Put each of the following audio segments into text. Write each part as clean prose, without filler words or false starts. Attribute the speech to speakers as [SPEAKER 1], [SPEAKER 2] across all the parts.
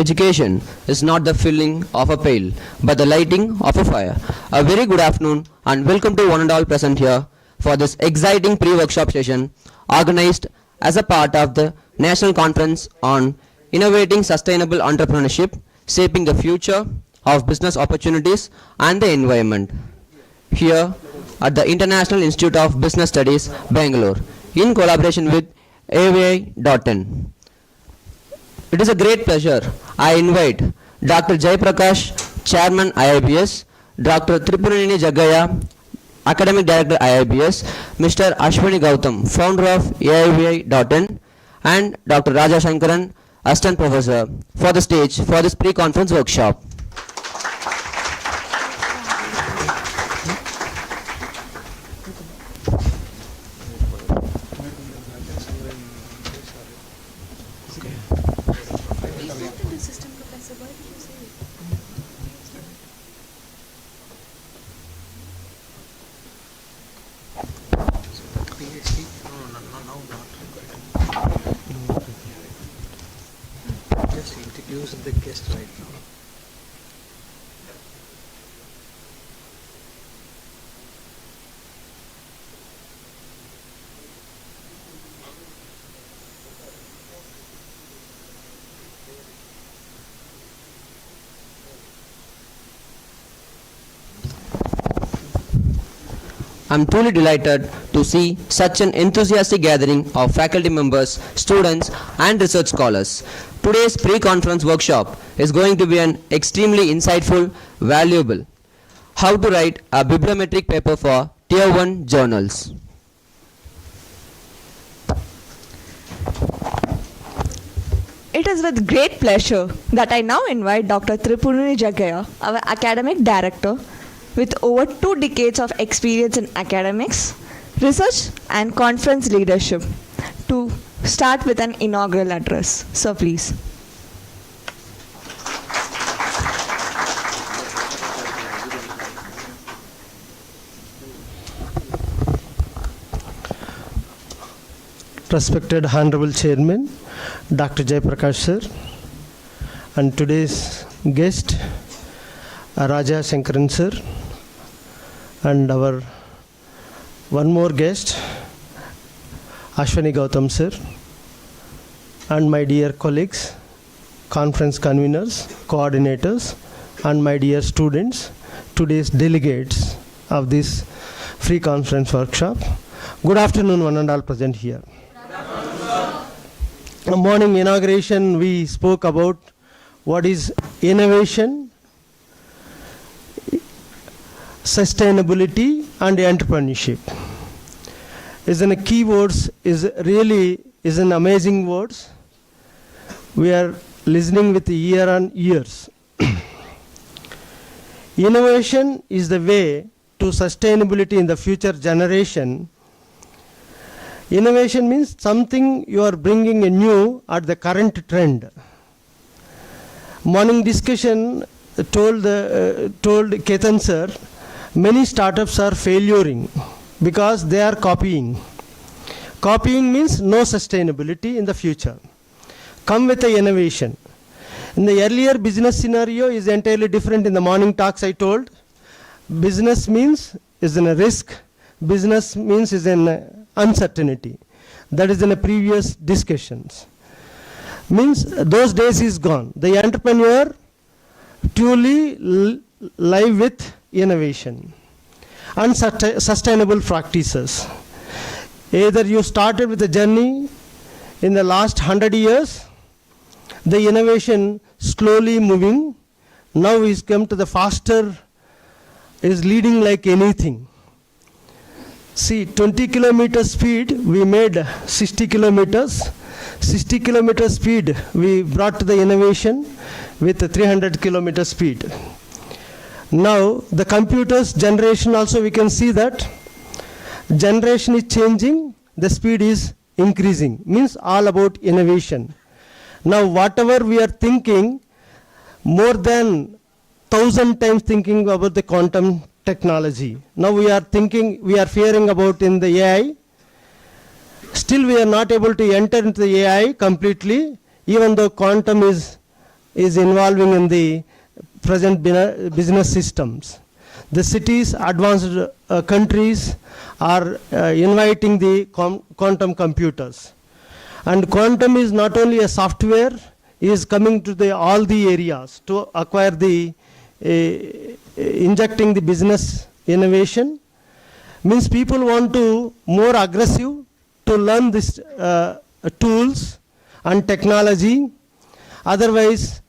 [SPEAKER 1] Education is not the filling of a pail, but the lighting of a fire. A very good afternoon and welcome to one and all present here for this exciting pre-workshop session organized as a part of the National Conference on Innovating Sustainable Entrepreneurship, Shaping the Future of Business Opportunities and the Environment. Here at the International Institute of Business Studies, Bangalore, in collaboration with IIBS. It is a great pleasure. I invite Dr. Jai Prakash, Chairman IIBS, Dr. Tripuneni Jaggaya, Academic Director IIBS, Mr. Ashwani Gautam, Founder of IIBS, and Dr. Raja Shankaran, Assistant Professor, for the stage for this pre-conference workshop.
[SPEAKER 2] Use the guest right now.
[SPEAKER 1] I am truly delighted to see such an enthusiastic gathering of faculty members, students and research scholars. Today's pre-conference workshop is going to be an extremely insightful, valuable. How to write a bibliometric paper for Tier-1 journals.
[SPEAKER 3] It is with great pleasure that I now invite Dr. Tripuneni Jaggaya, our Academic Director, with over 2 decades of experience in academics, research and conference leadership, to start with an inaugural address. So please.
[SPEAKER 2] Respected Honorable Chairman, Dr. Jai Prakash sir, and today's guest, Raja Shankaran sir, and our one more guest, Ashwani Gautam sir, and my dear colleagues, conference conveners, coordinators, and my dear students, today's delegates of this free conference workshop. Good afternoon, one and all present here. The morning inauguration, we spoke about what is innovation, sustainability and entrepreneurship. Is in a keywords is an amazing words. We are listening with year on years. Innovation is the way to sustainability in the future generation. Innovation means something you are bringing a new at the current trend. Morning discussion told Ketan sir, many startups are failuring because they are copying. Copying means no sustainability in the future. Come with the innovation. In the earlier business scenario is entirely different. In the morning talks I told, business means is in a risk, business means is in uncertainty. That is in the previous discussions. Means those days is gone. The entrepreneur truly live with innovation and sustainable practices. Either you started with a journey in the last 100 years, the innovation slowly moving, now is come to the faster, is leading like anything. See, 20 kilometer speed, we made 60 kilometers. 60 kilometer speed, we brought to the innovation with a 300 kilometer speed. Now, the computers generation also we can see that generation is changing, the speed is increasing, means all about innovation. Now, whatever we are thinking, more than 1,000 times thinking about the quantum technology. Now we are fearing about in the AI. Still we are not able to enter into the AI completely, even though quantum is is involving in the present business systems. The cities, advanced countries are inviting the quantum computers. And quantum is not only a software, is coming to all the areas to acquire the, injecting the business innovation. Means people want to more aggressive to learn this tools and technology. Otherwise,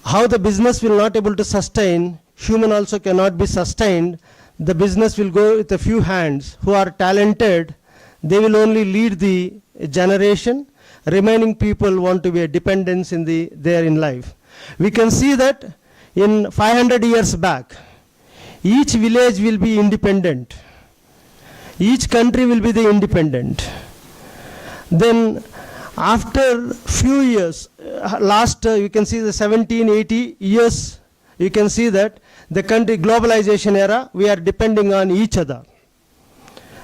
[SPEAKER 2] how the business will not able to sustain, human also cannot be sustained. The business will go with a few hands who are talented. They will only lead the generation. Remaining people want to be a dependence in there in life. We can see that in 500 years back, each village will be independent. Each country will be the independent. Then after few years, last you can see the 1780 years, you can see that the country globalization era, we are depending on each other.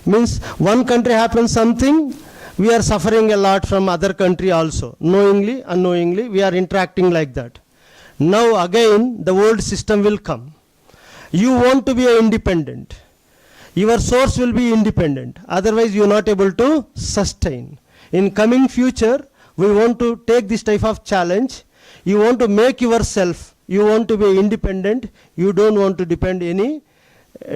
[SPEAKER 2] Means one country happens something, we are suffering a lot from other country also. Knowingly, unknowingly, we are interacting like that. Now again, the world system will come. You want to be independent. Your source will be independent. Otherwise, you are not able to sustain. In coming future, we want to take this type of challenge. You want to make yourself. You want to be independent. You don't want to depend any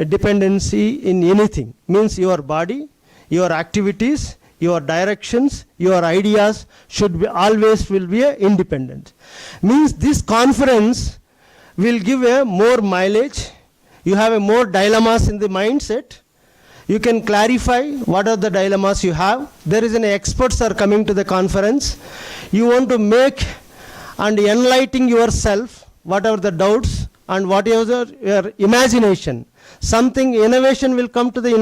[SPEAKER 2] dependency in anything. Means your body, your activities, your directions, your ideas should be always will be independent. Means this conference will give a more mileage. You have a more dilemmas in the mindset. You can clarify what are the dilemmas you have. There is an experts are coming to the conference. You want to make and enlighten yourself, whatever the doubts and whatever your imagination. Something innovation will come to the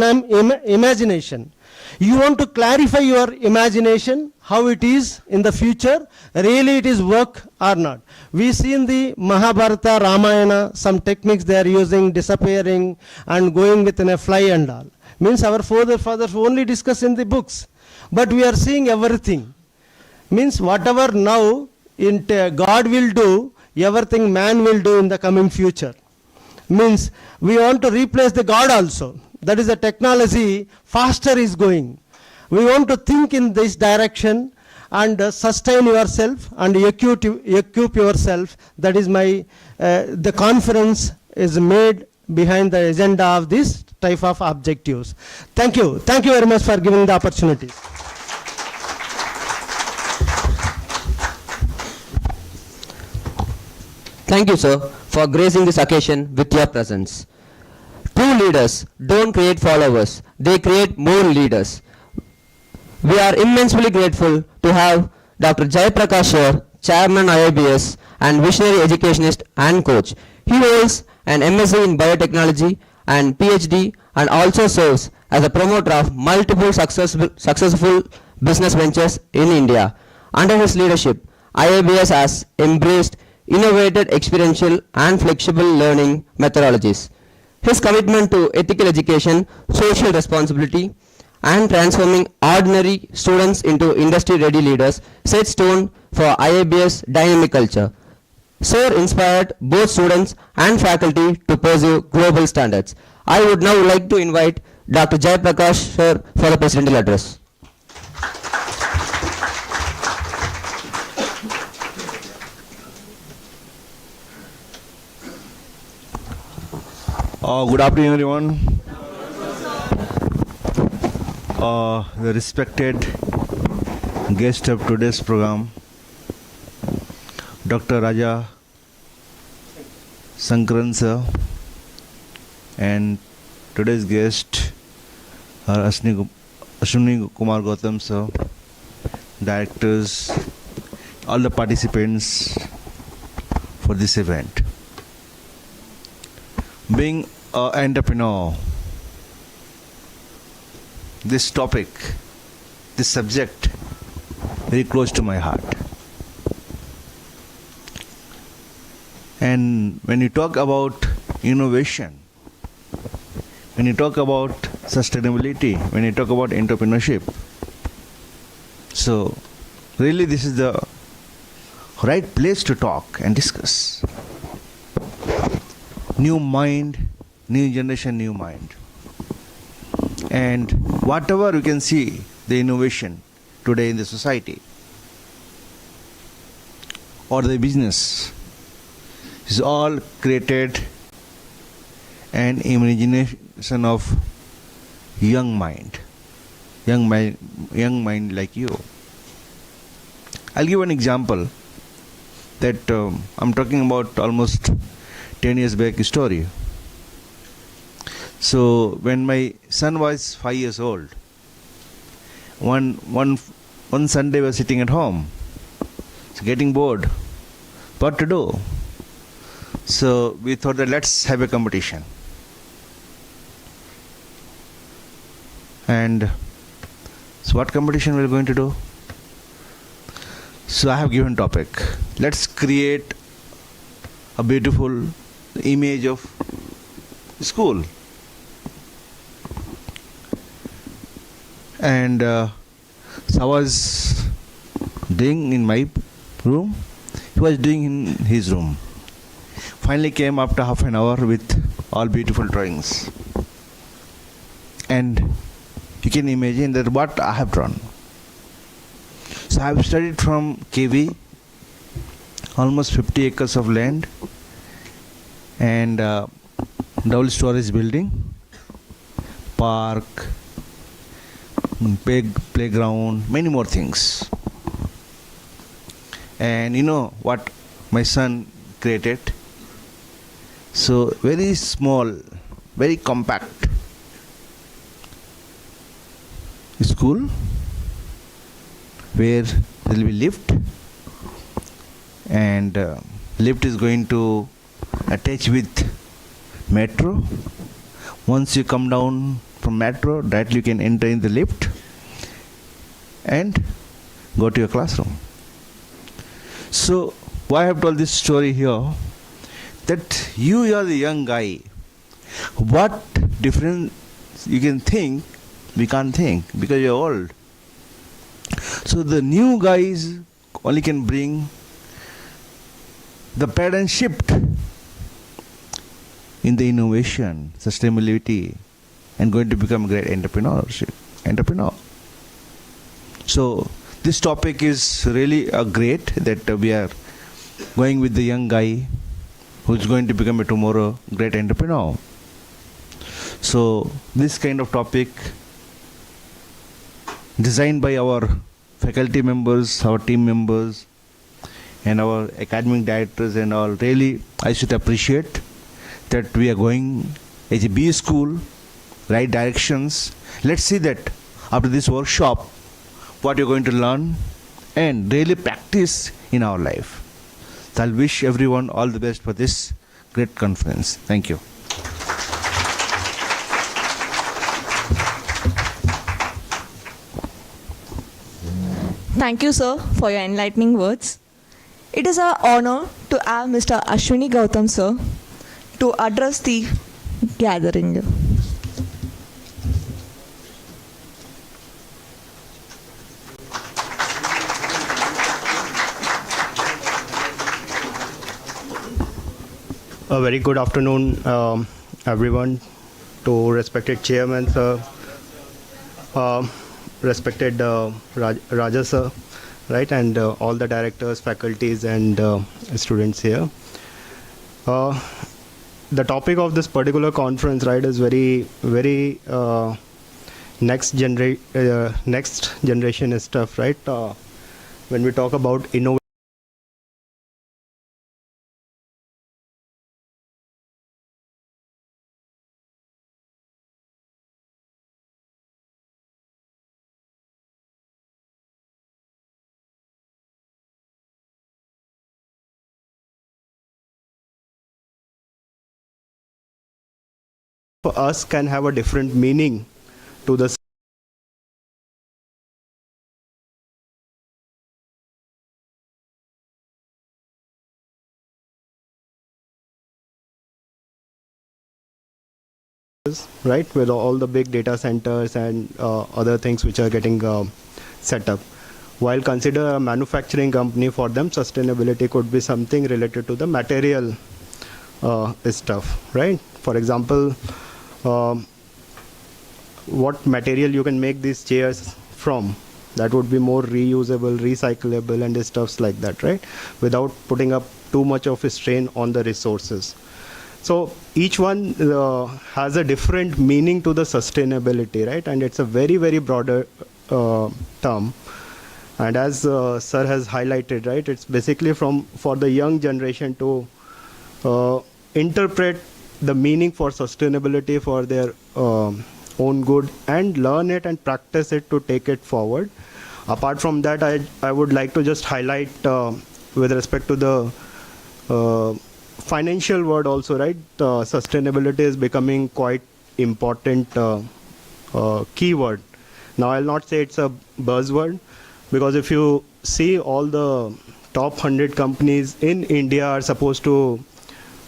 [SPEAKER 2] imagination. You want to clarify your imagination, how it is in the future, really it is work or not. We see in the Mahabharata, Ramayana, some techniques they are using, disappearing and going within a fly and all. Means our forefathers only discuss in the books. But we are seeing everything. Means whatever now God will do, everything man will do in the coming future. Means we want to replace the God also. That is the technology faster is going. We want to think in this direction and sustain yourself and equip yourself. That is my, the conference is made behind the agenda of this type of objectives. Thank you. Thank you very much for giving the opportunity.
[SPEAKER 1] Thank you, sir, for gracing this occasion with your presence. True leaders don't create followers, they create more leaders. We are immensely grateful to have Dr. Jai Prakash here, Chairman IIBS and visionary educationist and coach. He holds an MSc in biotechnology and PhD and also serves as a promoter of multiple successful business ventures in India. Under his leadership, IIBS has embraced innovative experiential and flexible learning methodologies. His commitment to ethical education, social responsibility, and transforming ordinary students into industry-ready leaders sets tone for IIBS dynamic culture. Sir inspired both students and faculty to pursue global standards. I would now like to invite Dr. Jai Prakash sir for the presidential address.
[SPEAKER 4] Good afternoon, everyone. The respected guest of today's program, Dr. Raja Sankaran sir, and today's guest are Ashwini Kumar Gautam sir, directors, all the participants for this event. Being an entrepreneur, this topic, this subject, very close to my heart. And when you talk about innovation, when you talk about sustainability, when you talk about entrepreneurship, so really this is the right place to talk and discuss. New mind, new generation, new mind. And whatever you can see, the innovation today in the society or the business is all created an imagination of young mind like you. I'll give an example that I'm talking about almost 10 years back story. So when my son was 5 years old, one Sunday we were sitting at home, so getting bored, what to do? So we thought that let's have a competition. And so what competition we're going to do? So I have given topic. Let's create a beautiful image of school. And so I was doing in my room, he was doing in his room. Finally came after half an hour with all beautiful drawings. And you can imagine that what I have drawn. So I have studied from KV, almost 50 acres of land, and double storage building, park, big playground, many more things. And you know what my son created? So very small, very compact school where there will be lift, and lift is going to attach with metro. Once you come down from metro, directly you can enter in the lift and go to your classroom. So why I have told this story here, that you are the young guy, what difference you can think, we can't think because you're old. So the new guys only can bring the paradigm shift in the innovation, sustainability, and going to become a great entrepreneur. So this topic is really great that we are going with the young guy who's going to become a tomorrow great entrepreneur. So this kind of topic designed by our faculty members, our team members, and our academic directors and all, really I should appreciate that we are going as a B school, right directions. Let's see that after this workshop, what you're going to learn and really practice in our life. So I'll wish everyone all the best for this great conference. Thank you.
[SPEAKER 3] Thank you, sir, for your enlightening words. It is our honor to have Mr. Ashwini Gautam, sir, to address the gathering.
[SPEAKER 5] A very good afternoon, everyone, to respected chairman, sir, respected Raja, sir, right, and all the directors, faculties, and students here. The topic of this particular conference, right, is very next generation stuff, right? When we talk about innovation, for us can have a different meaning to the right, with all the big data centers and other things which are getting set up. while consider a manufacturing company, for them sustainability could be something related to the material stuff, right? For example, what material you can make these chairs from, that would be more reusable, recyclable and stuffs like that, right? Without putting up too much of a strain on the resources. So each one has a different meaning to the sustainability, right? And it's a very, very broader term. And as sir has highlighted, right, it's basically for the young generation to interpret the meaning for sustainability for their own good and learn it and practice it to take it forward. Apart from that, I would like to just highlight with respect to the financial word also, right? Sustainability is becoming quite important keyword. Now, I'll not say it's a buzzword, because if you see all the top 100 companies in India are supposed to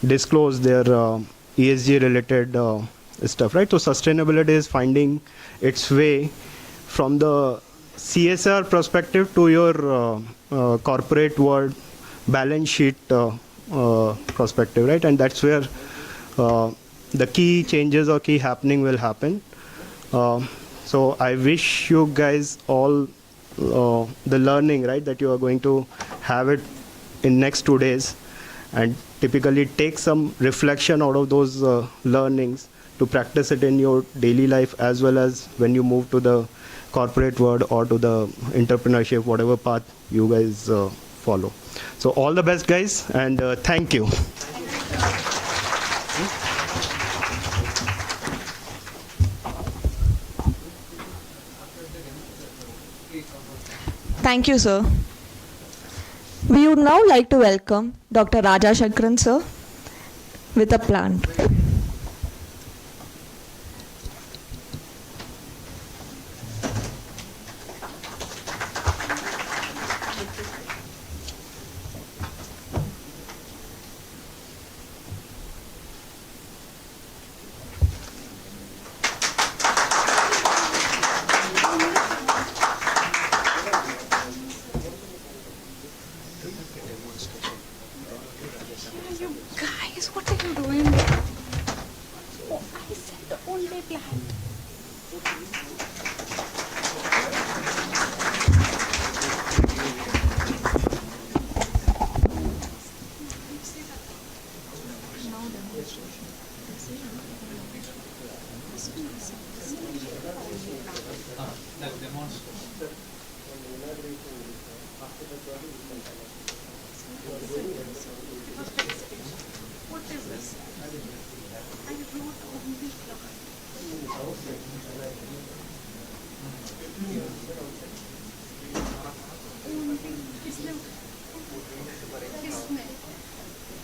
[SPEAKER 5] disclose their ESG related stuff, right? So sustainability is finding its way from the CSR perspective to your corporate world balance sheet perspective, right? And that's where the key changes or key happening will happen. So I wish you guys all the learning, right, that you are going to have it in next 2 days, and typically take some reflection out of those learnings to practice it in your daily life, as well as when you move to the corporate world or to the entrepreneurship, whatever path you guys follow. So all the best, guys, and thank you.
[SPEAKER 3] Thank you, sir. We would now like to welcome Dr. Raja Shankran, sir, with a plant.
[SPEAKER 6] You guys, what are you doing? Oh, I said the only plant. What is this? I wrote only plant. इसमें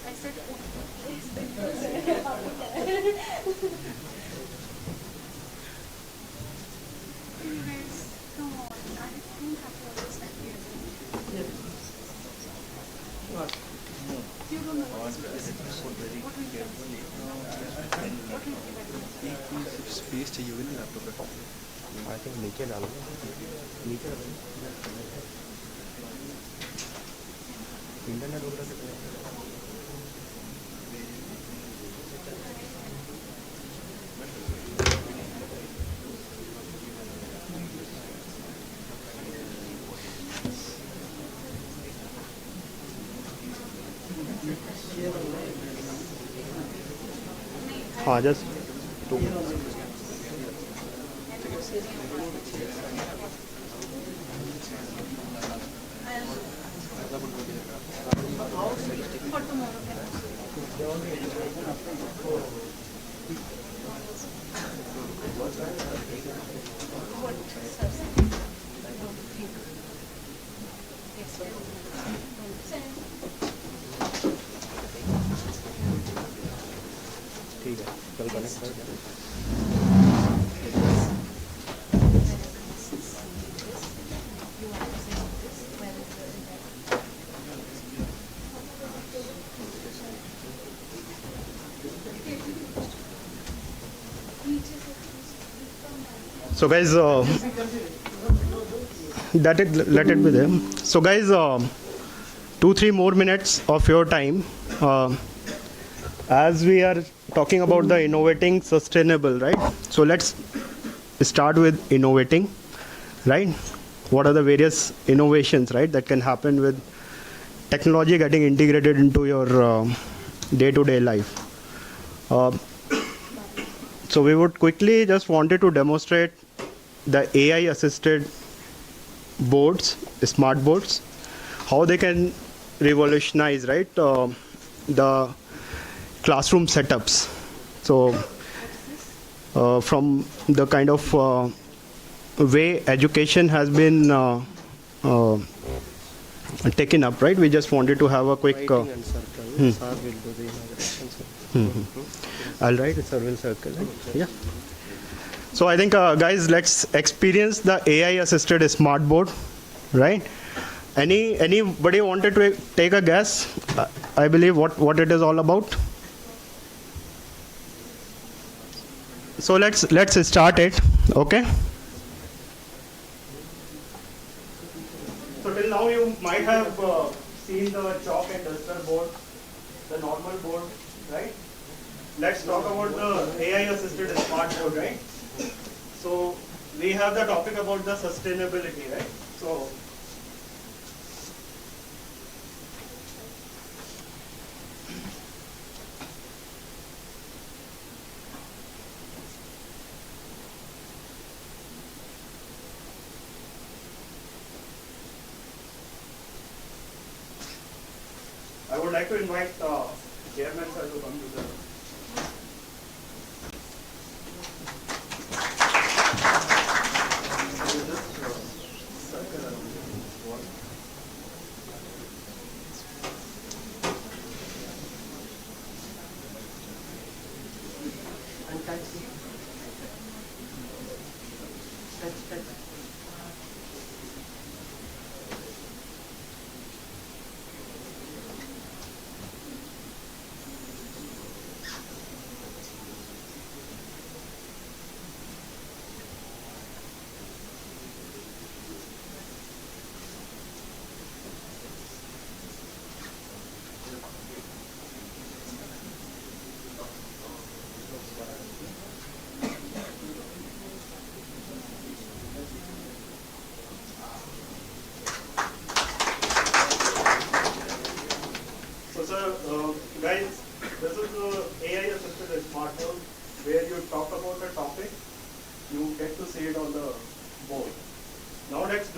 [SPEAKER 6] I said come on, I don't have to understand you. You don't know what is what will you
[SPEAKER 5] space चाहिए होगी ना laptop पे, I think नीचे डालो, नीचे internet वगैरह से हाँ जस्ट टू
[SPEAKER 6] for tomorrow.
[SPEAKER 5] ठीक है, कल कनेक्ट कर देना। So guys, let it be there. So guys, 2-3 more minutes of your time. As we are talking about the innovating sustainable, right? So let's start with innovating, right? What are the various innovations, right, that can happen with technology getting integrated into your day-to-day life. So we would quickly just wanted to demonstrate the AI assisted boards, smart boards, how they can revolutionize, right, the classroom setups. So from the kind of way education has been taken up, right, we just wanted to have a quick I'll write, sir will circle, right? Yeah. So I think guys, let's experience the AI assisted smart board, right? Anybody wanted to take a guess? I believe what it is all about. So let's start it, okay? So till now you might have seen the chalk and duster board, the normal board, right? Let's talk about the AI assisted smart board, right? So we have the topic about the sustainability, right? So I would like to invite Chairman sir to come to the guys, this is the AI assisted smart board where you talk about a topic, you get to see it on the board. Now let's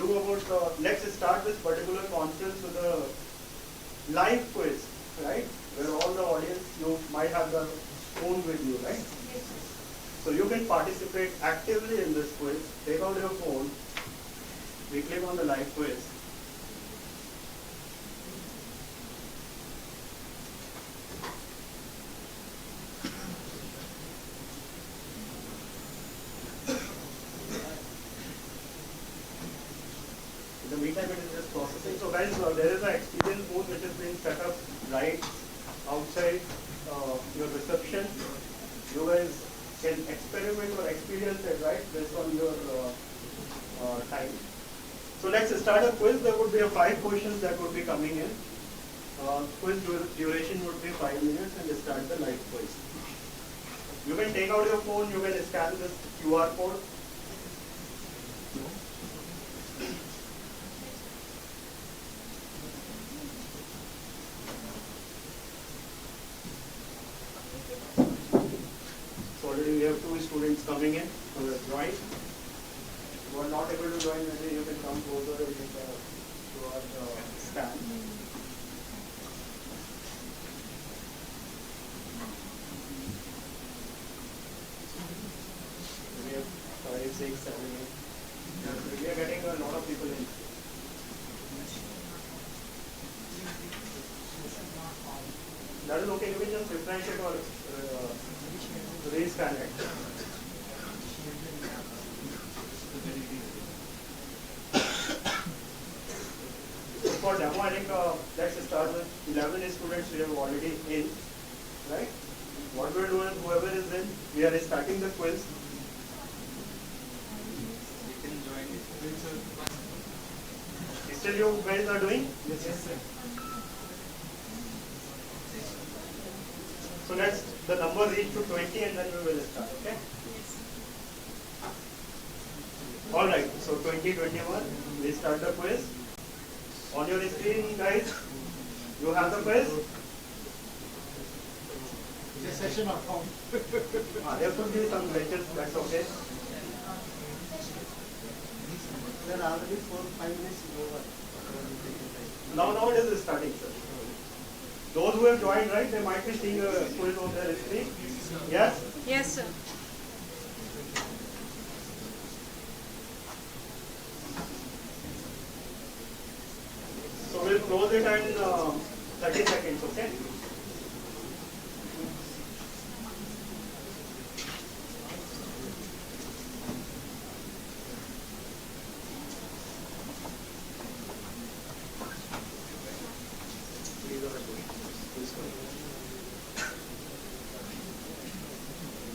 [SPEAKER 5] start this particular conference with a live quiz, right? Where all the audience, you might have the phone with you, right? So you can participate actively in this quiz. Take out your phone, we click on the live quiz. In the meantime, it is just processing. So guys, there is an experience booth which is being set up right outside your reception. You guys can experiment or experience it, right, based on your time. So let's start a quiz. There would be 5 questions that would be coming in. Quiz duration would be 5 minutes and start the live quiz. You can take out your phone, you can scan this QR code. So already we have 2 students coming in who have joined. If you are not able to join, maybe you can come closer and do our scan. We have 5, 6, 7, 8. We are getting a lot of people in. That is okay. You can just refresh it or rescan it. For demo, I think let's start with 11 students we have already in, right? What we'll do is whoever is in, we are starting the quiz. Still you guys are doing? Yes, sir. So let's the number reach to 20 and then we will start, okay? Alright, so 2021, we start the quiz. On your screen, guys, you have the quiz.
[SPEAKER 7] It's a session of home.
[SPEAKER 5] There could be some glitches, that's okay.
[SPEAKER 2] There are already 4-5 minutes over.
[SPEAKER 5] Now it is starting, sir. Those who have joined, right, they might be seeing a quiz on their screen. Yes?
[SPEAKER 6] Yes, sir.
[SPEAKER 5] So we'll close it in 30 seconds, okay?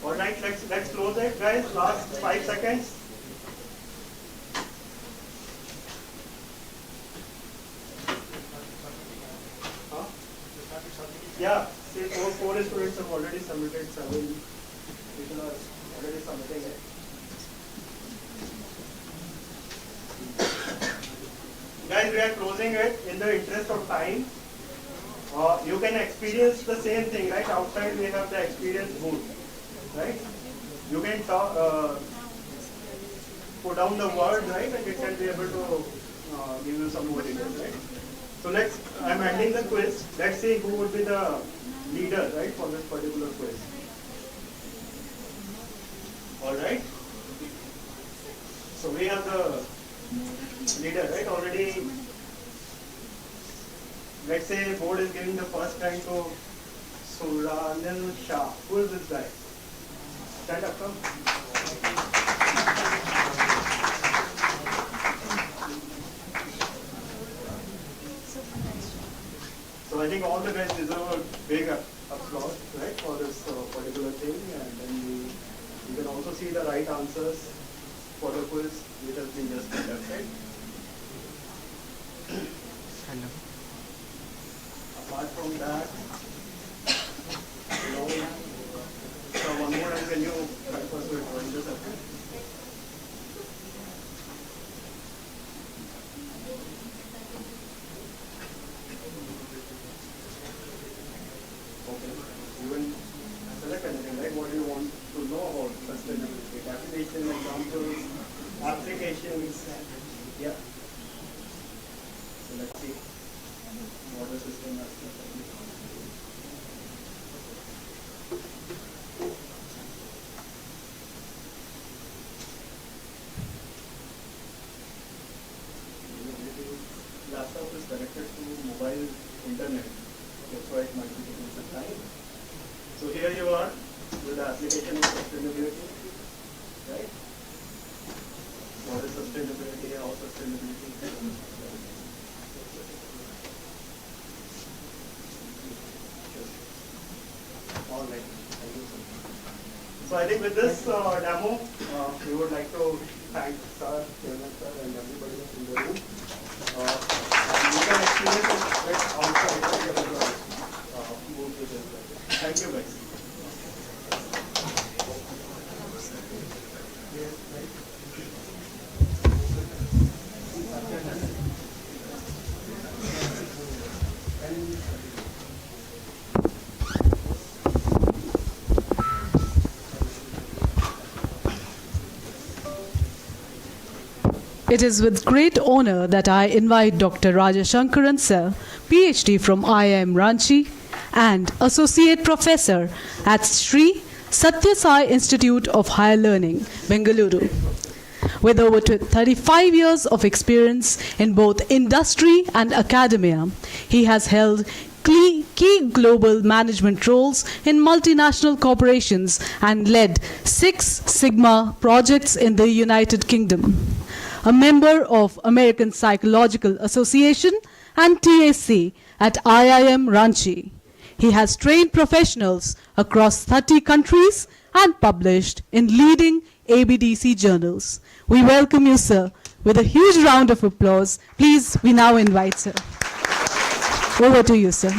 [SPEAKER 5] Alright, let's close it, guys. Last 5 seconds. Huh? Yeah, see, four students have already submitted, 7 people are already submitting it. Guys, we are closing it in the interest of time. You can experience the same thing, right? Outside we have the experience booth. Right? You can talk, put down the word, right, and it can be able to give you some more details, right? So I'm ending the quiz. Let's see who would be the leader, right, for this particular quiz. All right. So we have the leader, right? Already, let's say board is giving the first time to Suranil Shah. Who is this guy? Stand up, come. So I think all the guys deserve a big applause, right, for this particular thing, and then you can also see the right answers for the quiz which has been just conducted. Apart from that, so one more time, can you help us with drawing the circle? Okay. You will select anything, right? What do you want to know about sustainability? Application, examples, applications. Yeah. So let's see what the system has to say. Laptop is connected to mobile internet. That's why it might be taking some time. So here you are with the application of sustainability, right? What is sustainability? How sustainability? All right. Thank you, sir. So I think with this demo, we would like to thank Sir, Chairman Sir, and everybody in the room. You can experience it outside the Thank you, guys.
[SPEAKER 8] It is with great honor that I invite Dr. Rajashankaran Sir, PhD from IIM Ranchi and Associate Professor at Sri Satya Sai Institute of Higher Learning, Bengaluru. With over 35 years of experience in both industry and academia, he has held key global management roles in multinational corporations and led 6 Sigma projects in the United Kingdom. A member of American Psychological Association and TAC at IIM Ranchi. He has trained professionals across 30 countries and published in leading ABDC journals. We welcome you, sir. with a huge round of applause. Please, we now invite sir. Over to you, sir.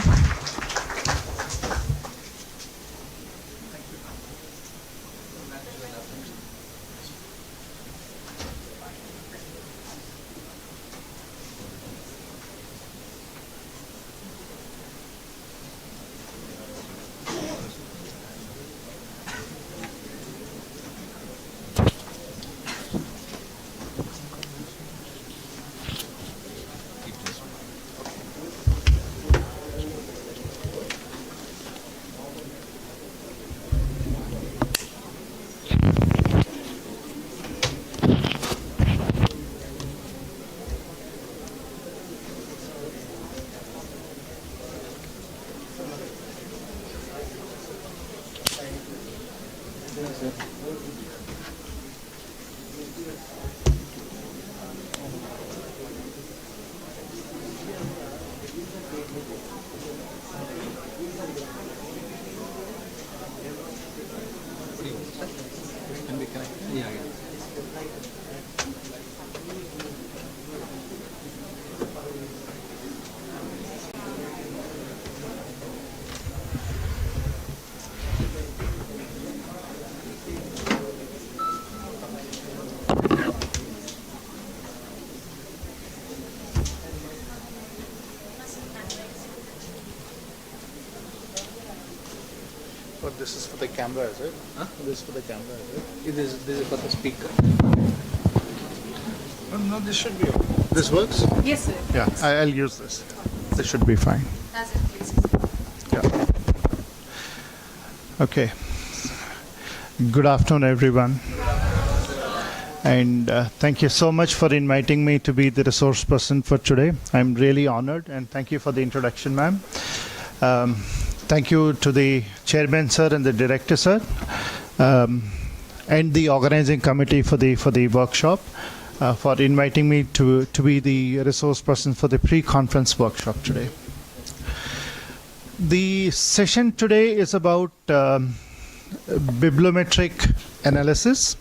[SPEAKER 7] But this is for the camera, is it? Huh? This is for the camera, is it?
[SPEAKER 9] This is for the speaker.
[SPEAKER 7] No, this should be okay. This works?
[SPEAKER 8] Yes, sir.
[SPEAKER 7] Yeah, I'll use this. This should be fine.
[SPEAKER 8] That's it, please.
[SPEAKER 7] Yeah. Okay. Good afternoon, everyone. And thank you so much for inviting me to be the resource person for today. I'm really honored, and thank you for the introduction, ma'am. Thank you to the chairman, sir, and the director, sir, and the organizing committee for the workshop, for inviting me to be the resource person for the pre-conference workshop today. The session today is about bibliometric analysis.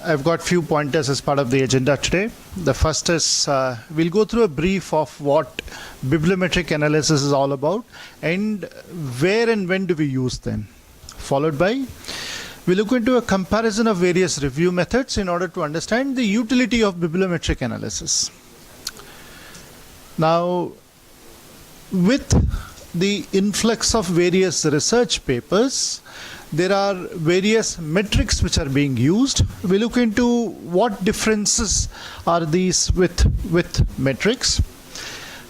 [SPEAKER 7] I've got few pointers as part of the agenda today. The first is we'll go through a brief of what bibliometric analysis is all about and where and when do we use them. Followed by, we'll look into a comparison of various review methods in order to understand the utility of bibliometric analysis. Now, with the influx of various research papers, there are various metrics which are being used. We look into what differences are these with metrics.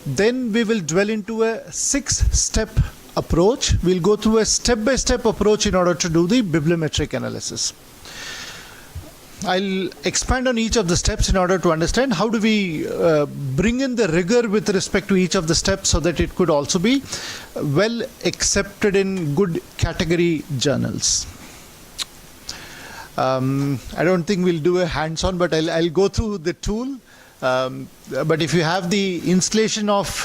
[SPEAKER 7] Then we will dwell into a 6-step approach. We'll go through a step-by-step approach in order to do the bibliometric analysis. I'll expand on each of the steps in order to understand how do we bring in the rigor with respect to each of the steps so that it could also be well accepted in good category journals. I don't think we'll do a hands-on, but I'll go through the tool. But if you have the installation of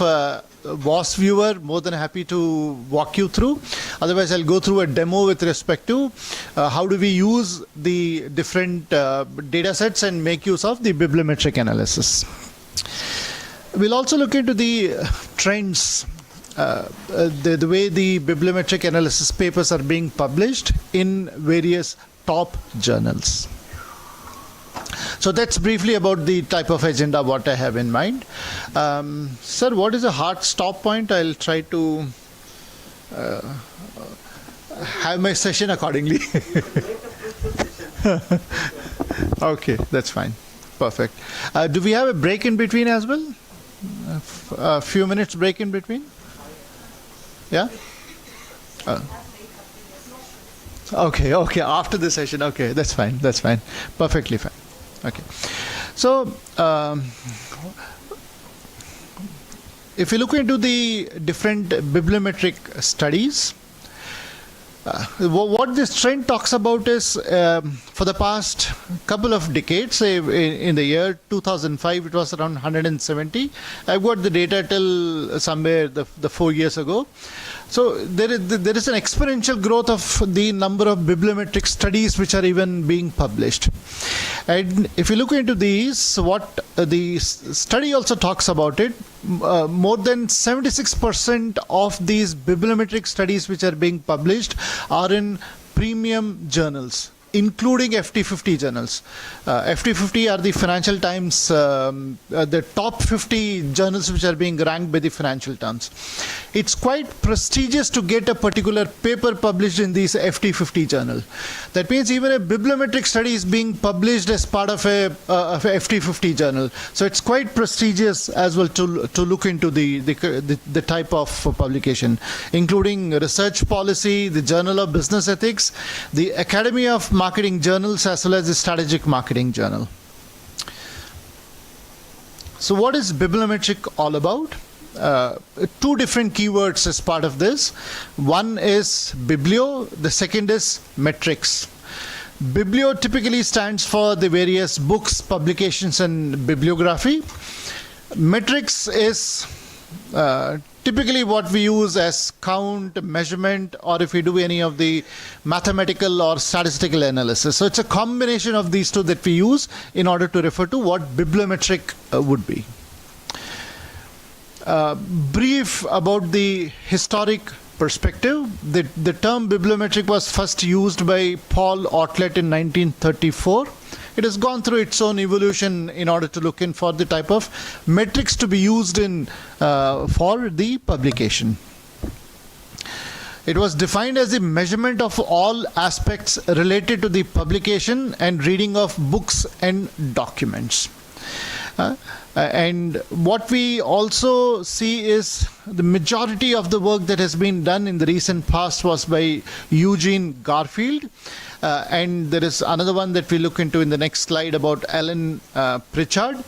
[SPEAKER 7] WAS viewer, more than happy to walk you through. Otherwise, I'll go through a demo with respect to how do we use the different data sets and make use of the bibliometric analysis. We'll also look into the trends, the way the bibliometric analysis papers are being published in various top journals. So that's briefly about the type of agenda what I have in mind. Sir, what is a hard stop point? I'll try to have my session accordingly. Okay, that's fine. Perfect. Do we have a break in between as well? A few minutes break in between? Yeah? Okay, after the session. Okay, that's fine. Perfectly fine. Okay. So, if you look into the different bibliometric studies, what this trend talks about is for the past couple of decades, say in the year 2005, it was around 170. I've got the data till somewhere the 4 years ago. So there is an exponential growth of the number of bibliometric studies which are even being published. And if you look into these, what the study also talks about it, more than 76% of these bibliometric studies which are being published are in premium journals, including FT50 journals. FT50 are the Financial Times, the top 50 journals which are being ranked by the Financial Times. It's quite prestigious to get a particular paper published in these FT50 journal. That means even a bibliometric study is being published as part of a FT50 journal. So it's quite prestigious as well to look into the type of publication, including Research Policy, the Journal of Business Ethics, the Academy of Marketing Journals, as well as the Strategic Marketing Journal. So what is bibliometric all about? Two different keywords as part of this. One is biblio, the second is metrics. Biblio typically stands for the various books, publications, and bibliography. Metrics is typically what we use as count, measurement, or if we do any of the mathematical or statistical analysis. So it's a combination of these two that we use in order to refer to what bibliometric would be. Brief about the historic perspective. The term bibliometric was first used by Paul Otlet in 1934. It has gone through its own evolution in order to look in for the type of metrics to be used in for the publication. It was defined as the measurement of all aspects related to the publication and reading of books and documents. And what we also see is the majority of the work that has been done in the recent past was by Eugene Garfield. And there is another one that we look into in the next slide about Alan Pritchard.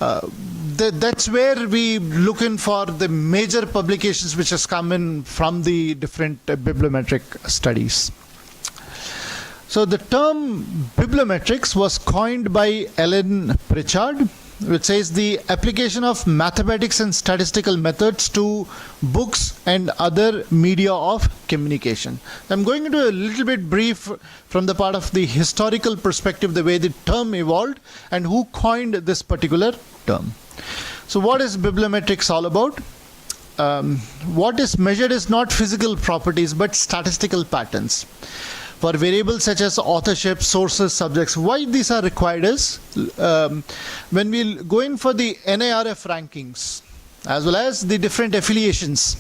[SPEAKER 7] That's where we look in for the major publications which has come in from the different bibliometric studies. So the term bibliometrics was coined by Alan Pritchard, which says the application of mathematics and statistical methods to books and other media of communication. I'm going into a little bit brief from the part of the historical perspective, the way the term evolved and who coined this particular term. So what is bibliometrics all about? What is measured is not physical properties but statistical patterns. For variables such as authorship, sources, subjects, why these are required is when we go in for the NIRF rankings as well as the different affiliations,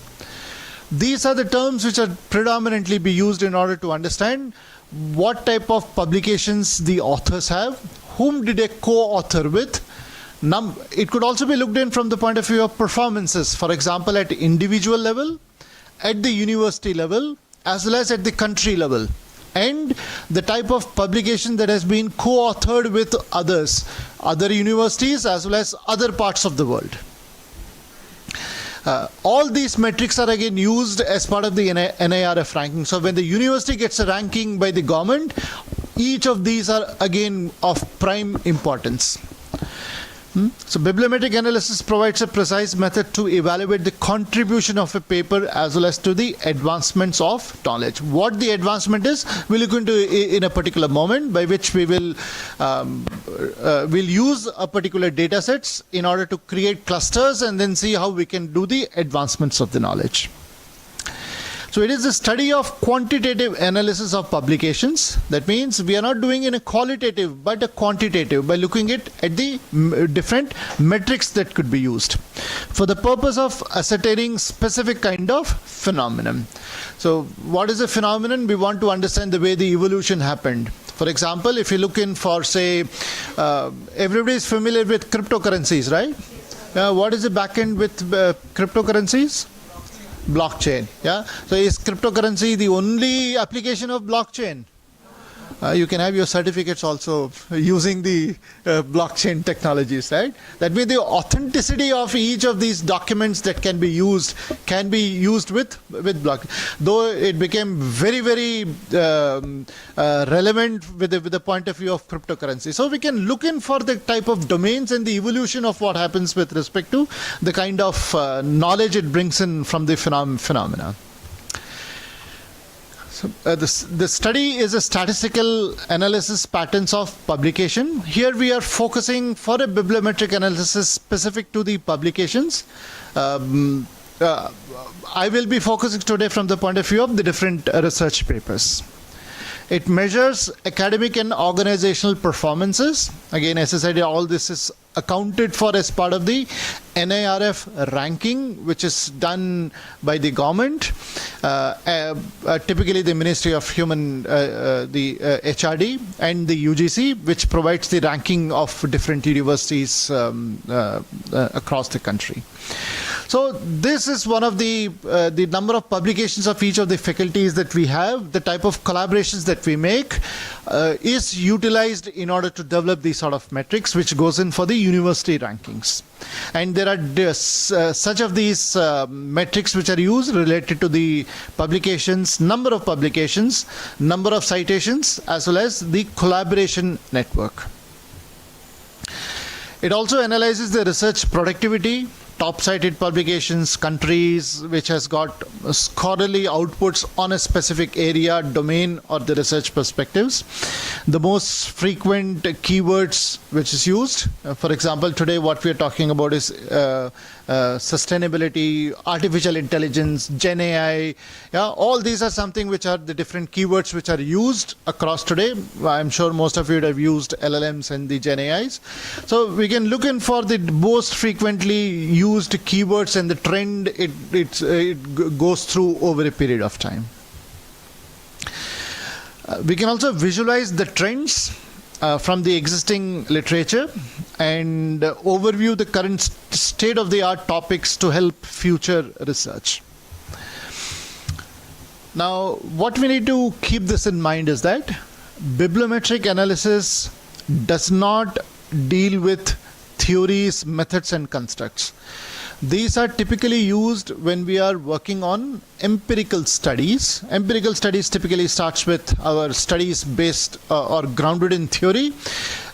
[SPEAKER 7] these are the terms which are predominantly be used in order to understand what type of publications the authors have, whom did they co-author with. It could also be looked in from the point of view of performances, for example at individual level, at the university level, as well as at the country level, and the type of publication that has been co-authored with others, other universities as well as other parts of the world. All these metrics are again used as part of the NIRF ranking. So when the university gets a ranking by the government, each of these are again of prime importance. So bibliometric analysis provides a precise method to evaluate the contribution of a paper as well as to the advancements of knowledge. What the advancement is, we'll look into in a particular moment, by which we will we'll use a particular data sets in order to create clusters and then see how we can do the advancements of the knowledge. So it is a study of quantitative analysis of publications. That means we are not doing in a qualitative but a quantitative by looking at the different metrics that could be used for the purpose of ascertaining specific kind of phenomenon. So what is a phenomenon? We want to understand the way the evolution happened. For example, if you look in for, say, everybody is familiar with cryptocurrencies, right? What is the backend with cryptocurrencies? Blockchain. Yeah. So is cryptocurrency the only application of blockchain? You can have your certificates also using the blockchain technologies, right? That means the authenticity of each of these documents that can be used with blockchain. Though it became very, very relevant with the point of view of cryptocurrency. So we can look in for the type of domains and the evolution of what happens with respect to the kind of knowledge it brings in from the phenomena. The study is a statistical analysis patterns of publication. Here we are focusing for a bibliometric analysis specific to the publications. I will be focusing today from the point of view of the different research papers. It measures academic and organizational performances. Again, as I said, all this is accounted for as part of the NIRF ranking, which is done by the government, typically the Ministry of Human, the HRD, and the UGC, which provides the ranking of different universities across the country. So this is one of the number of publications of each of the faculties that we have, the type of collaborations that we make is utilized in order to develop these sort of metrics, which goes in for the university rankings. And there are such of these metrics which are used related to the publications, number of publications, number of citations, as well as the collaboration network. It also analyzes the research productivity, top cited publications, countries which has got scholarly outputs on a specific area, domain, or the research perspectives. The most frequent keywords which is used, for example, today what we are talking about is sustainability, artificial intelligence, Gen AI. Yeah, all these are something which are the different keywords which are used across today. I'm sure most of you would have used LLMs and the Gen AIs. So we can look in for the most frequently used keywords, and the trend it goes through over a period of time. We can also visualize the trends from the existing literature and overview the current state-of-the-art topics to help future research. Now, what we need to keep this in mind is that bibliometric analysis does not deal with theories, methods, and constructs. These are typically used when we are working on empirical studies. Empirical studies typically starts with our studies based or grounded in theory.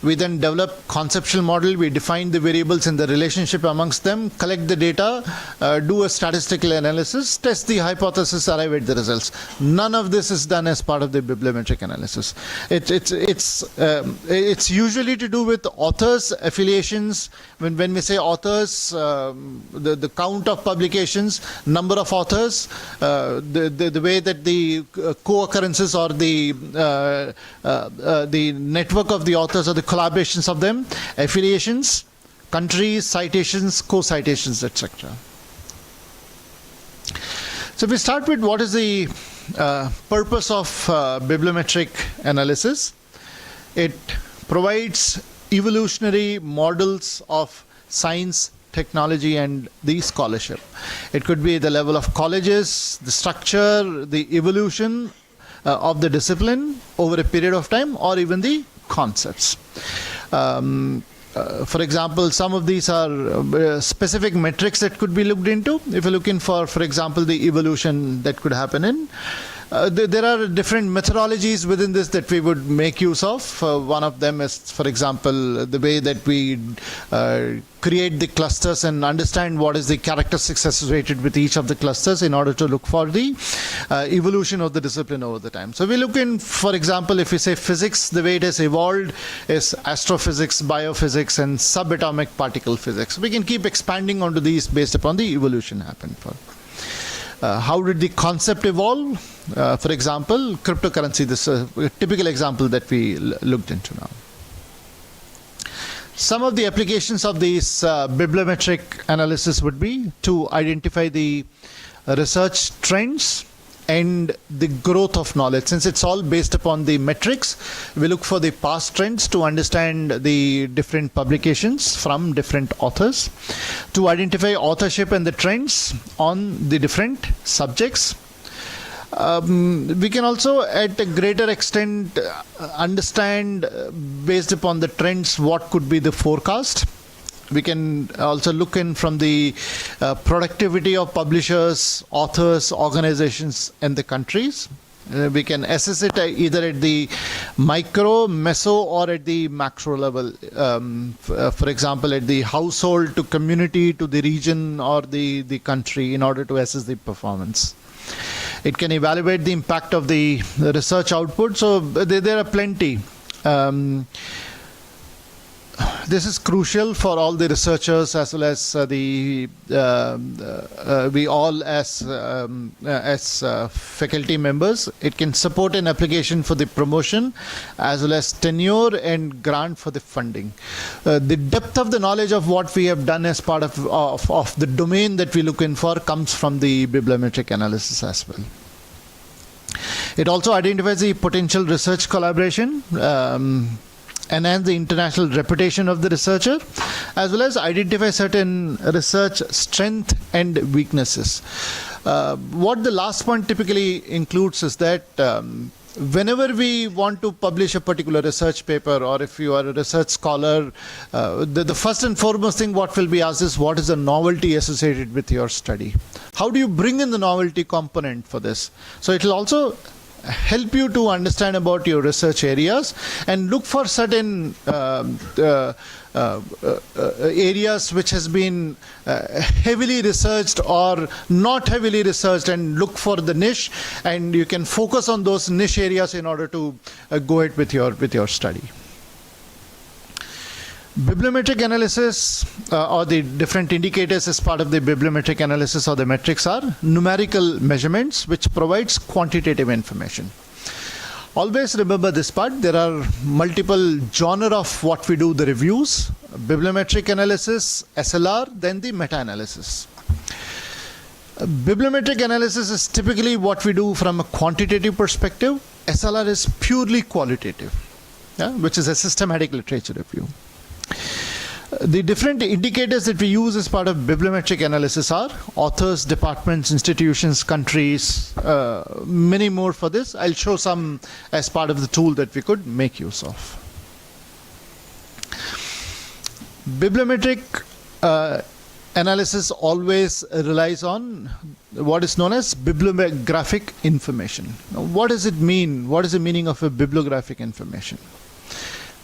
[SPEAKER 7] We then develop conceptual model, we define the variables and the relationship amongst them, collect the data, do a statistical analysis, test the hypothesis, arrive at the results. None of this is done as part of the bibliometric analysis. It's usually to do with authors, affiliations. When we say authors, the count of publications, number of authors, the way that the co-occurrences or the network of the authors or the collaborations of them, affiliations, countries, citations, co-citations, etc. So we start with what is the purpose of bibliometric analysis. It provides evolutionary models of science, technology, and the scholarship. It could be the level of colleges, the structure, the evolution of the discipline over a period of time, or even the concepts. For example, some of these are specific metrics that could be looked into. If you're looking for example, the evolution that could happen in, there are different methodologies within this that we would make use of. One of them is, for example, the way that we create the clusters and understand what is the characteristics associated with each of the clusters in order to look for the evolution of the discipline over the time. So we look in, for example, if we say physics, the way it has evolved is astrophysics, biophysics, and subatomic particle physics. We can keep expanding onto these based upon the evolution happened. How did the concept evolve? For example, cryptocurrency, this is a typical example that we looked into now. Some of the applications of these bibliometric analysis would be to identify the research trends and the growth of knowledge. Since it's all based upon the metrics, we look for the past trends to understand the different publications from different authors, to identify authorship and the trends on the different subjects. We can also at a greater extent understand based upon the trends what could be the forecast. We can also look in from the productivity of publishers, authors, organizations, and the countries. We can assess it either at the micro, meso, or at the macro level. For example, at the household to community to the region or the country in order to assess the performance. It can evaluate the impact of the research output. So there are plenty. This is crucial for all the researchers as well as we all as faculty members. It can support an application for the promotion as well as tenure and grant for the funding. The depth of the knowledge of what we have done as part of the domain that we look in for comes from the bibliometric analysis as well. It also identifies the potential research collaboration, enhance the international reputation of the researcher, as well as identify certain research strength and weaknesses. What the last point typically includes is that whenever we want to publish a particular research paper, or if you are a research scholar, the first and foremost thing what will be asked is what is the novelty associated with your study? How do you bring in the novelty component for this? So it will also help you to understand about your research areas and look for certain areas which has been heavily researched or not heavily researched, and look for the niche, and you can focus on those niche areas in order to go ahead with your study. Bibliometric analysis or the different indicators as part of the bibliometric analysis or the metrics are numerical measurements which provides quantitative information. Always remember this part. There are multiple genre of what we do, the reviews, bibliometric analysis, SLR, then the meta-analysis. Bibliometric analysis is typically what we do from a quantitative perspective. SLR is purely qualitative, which is a systematic literature review. The different indicators that we use as part of bibliometric analysis are authors, departments, institutions, countries, many more for this. I'll show some as part of the tool that we could make use of. Bibliometric analysis always relies on what is known as bibliographic information. Now, what does it mean? What is the meaning of a bibliographic information?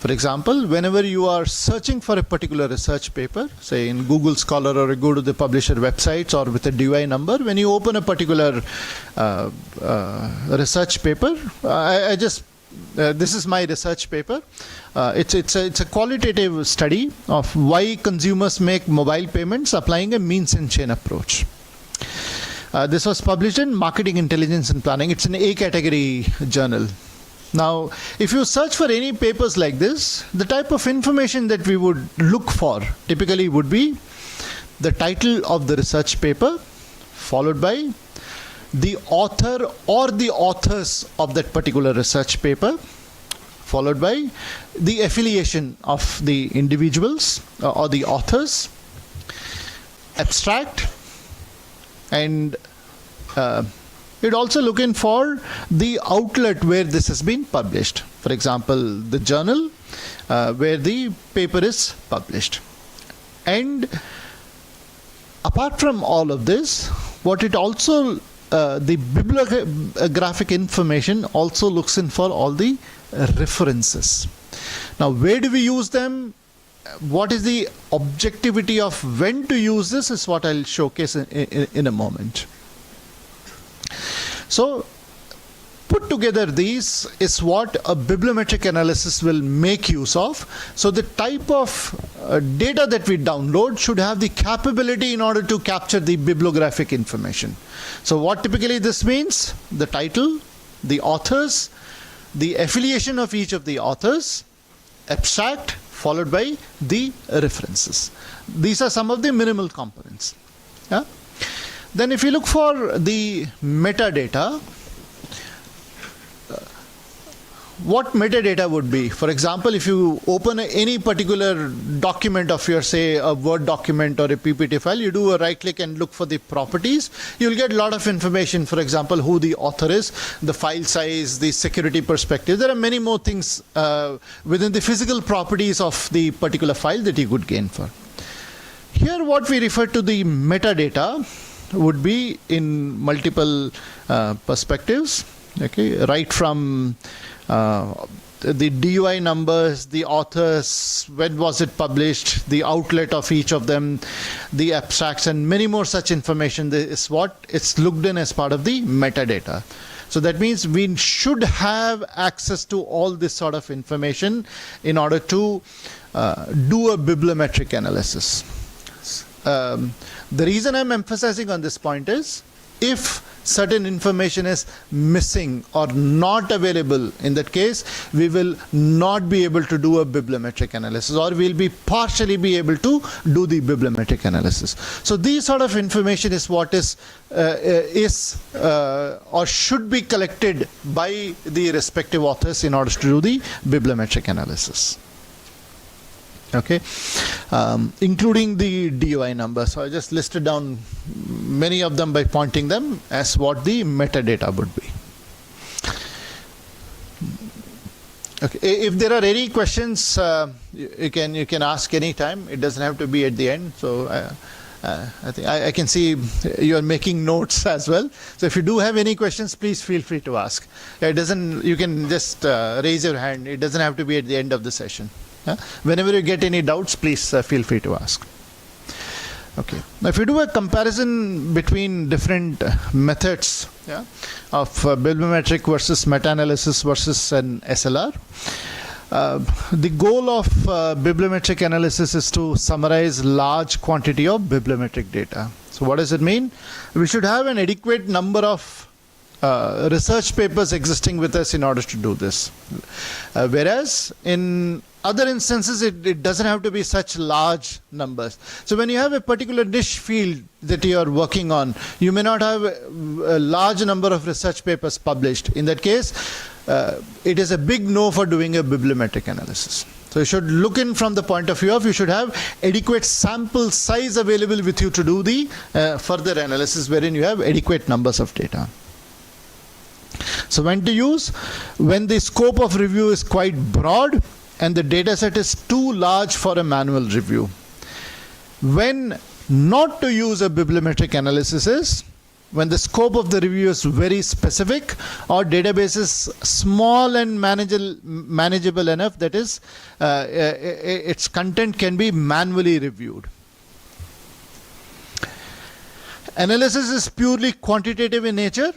[SPEAKER 7] For example, whenever you are searching for a particular research paper, say in Google Scholar, or you go to the publisher websites or with a DOI number, when you open a particular research paper, this is my research paper. It's a qualitative study of why consumers make mobile payments applying a means and chain approach. This was published in Marketing Intelligence and Planning. It's an A category journal. Now, if you search for any papers like this, the type of information that we would look for typically would be the title of the research paper, followed by the author or the authors of that particular research paper, followed by the affiliation of the individuals or the authors, abstract, and you'd also look in for the outlet where this has been published. For example, the journal where the paper is published. And apart from all of this, what it also, the bibliographic information also looks in for all the references. Now, where do we use them? What is the objectivity of when to use this is what I'll showcase in a moment. So, put together these is what a bibliometric analysis will make use of. So, the type of data that we download should have the capability in order to capture the bibliographic information. So, what typically this means? The title, the authors, the affiliation of each of the authors, abstract, followed by the references. These are some of the minimal components. Yeah? Then if you look for the metadata, what metadata would be? For example, if you open any particular document of your, say, a Word document or a PPT file, you do a right click and look for the properties. You'll get a lot of information, for example, who the author is, the file size, the security perspective. There are many more things within the physical properties of the particular file that you could gain for. Here what we refer to the metadata would be in multiple perspectives, okay, right from the DOI numbers, the authors, when was it published, the outlet of each of them, the abstracts, and many more such information is what it's looked in as part of the metadata. So that means we should have access to all this sort of information in order to do a bibliometric analysis. The reason I'm emphasizing on this point is, if certain information is missing or not available, in that case we will not be able to do a bibliometric analysis, or we'll be partially be able to do the bibliometric analysis. So these sort of information is what is or should be collected by the respective authors in order to do the bibliometric analysis. Okay, including the DOI number. So I just listed down many of them by pointing them as what the metadata would be. Okay, if there are any questions, you can ask any time. It doesn't have to be at the end. So I think I can see you are making notes as well. So if you do have any questions, please feel free to ask. It doesn't. You can just raise your hand. It doesn't have to be at the end of the session. Whenever you get any doubts, please feel free to ask. Okay. Now, if you do a comparison between different methods of bibliometric versus meta-analysis versus an SLR, the goal of bibliometric analysis is to summarize large quantity of bibliometric data. So what does it mean? We should have an adequate number of research papers existing with us in order to do this. Whereas in other instances, it doesn't have to be such large numbers. So when you have a particular niche field that you are working on, you may not have a large number of research papers published. In that case, it is a big no for doing a bibliometric analysis. So you should look in from the point of view of you should have adequate sample size available with you to do the further analysis, wherein you have adequate numbers of data. So when to use? When the scope of review is quite broad and the data set is too large for a manual review. When not to use a bibliometric analysis is when the scope of the review is very specific or database is small and manageable enough, that is its content can be manually reviewed. Analysis is purely quantitative in nature.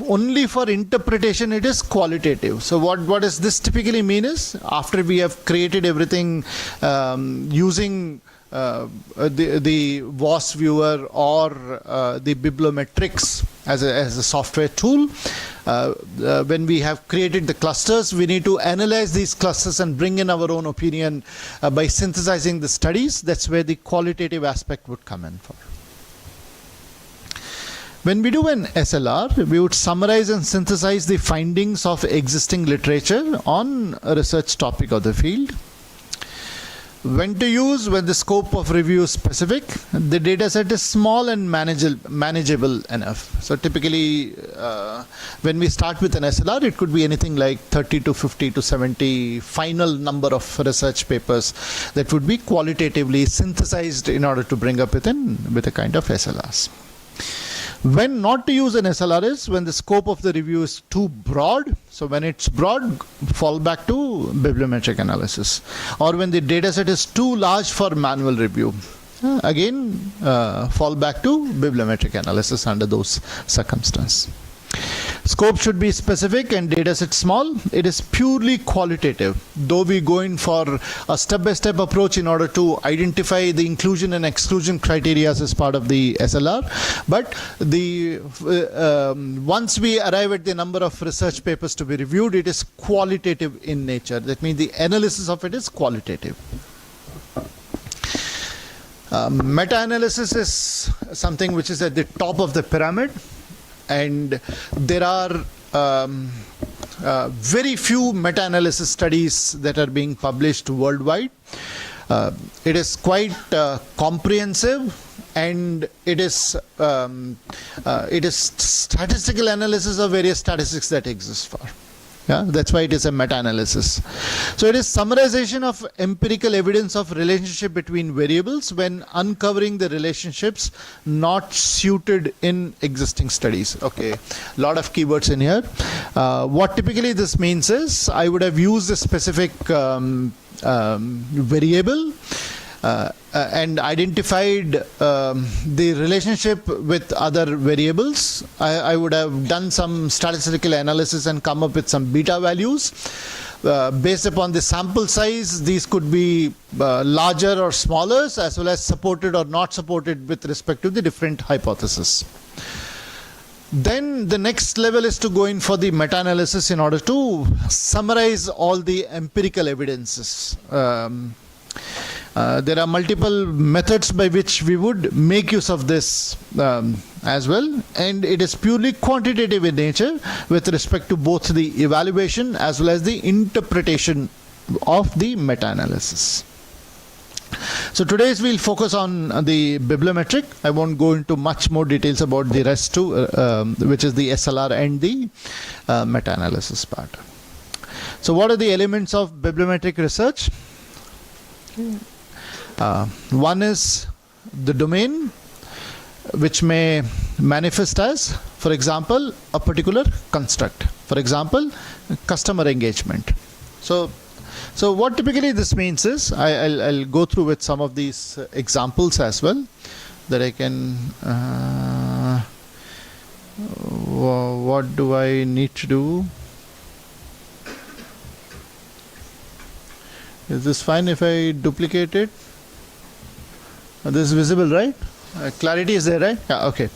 [SPEAKER 7] Only for interpretation it is qualitative. So what does this typically mean is, after we have created everything using the VOS viewer or the Bibliometrics as a software tool, when we have created the clusters, we need to analyze these clusters and bring in our own opinion by synthesizing the studies. That's where the qualitative aspect would come in for. When we do an SLR, we would summarize and synthesize the findings of existing literature on a research topic of the field. When to use? When the scope of review is specific, the data set is small and manageable enough. So typically, when we start with an SLR, it could be anything like 30 to 50 to 70 final number of research papers that would be qualitatively synthesized in order to bring up with a kind of SLRs. When not to use an SLR is when the scope of the review is too broad. So when it's broad, fall back to bibliometric analysis. Or when the data set is too large for manual review. Again, fall back to bibliometric analysis under those circumstances. Scope should be specific and data set small. It is purely qualitative. Though we go in for a step-by-step approach in order to identify the inclusion and exclusion criteria as part of the SLR. But once we arrive at the number of research papers to be reviewed, it is qualitative in nature. That means the analysis of it is qualitative. Meta-analysis is something which is at the top of the pyramid. And there are very few meta-analysis studies that are being published worldwide. It is quite comprehensive, and it is statistical analysis of various statistics that exist for. Yeah, that's why it is a meta-analysis. So it is summarization of empirical evidence of relationship between variables when uncovering the relationships not suited in existing studies. Okay, lot of keywords in here. What typically this means is I would have used a specific variable and identified the relationship with other variables. I would have done some statistical analysis and come up with some beta values. Based upon the sample size, these could be larger or smaller, as well as supported or not supported with respect to the different hypotheses. Then the next level is to go in for the meta-analysis in order to summarize all the empirical evidences. There are multiple methods by which we would make use of this as well, and it is purely quantitative in nature with respect to both the evaluation as well as the interpretation of the meta-analysis. So today's we'll focus on the bibliometric. I won't go into much more details about the rest too, which is the SLR and the meta-analysis part. So what are the elements of bibliometric research? One is the domain, which may manifest as, for example, a particular construct. For example, customer engagement. So what typically this means is, I'll go through with some of these examples as well, that I can, what do I need to do? Is this fine if I duplicate it? This is visible, right? Clarity is there, right? Yeah, okay.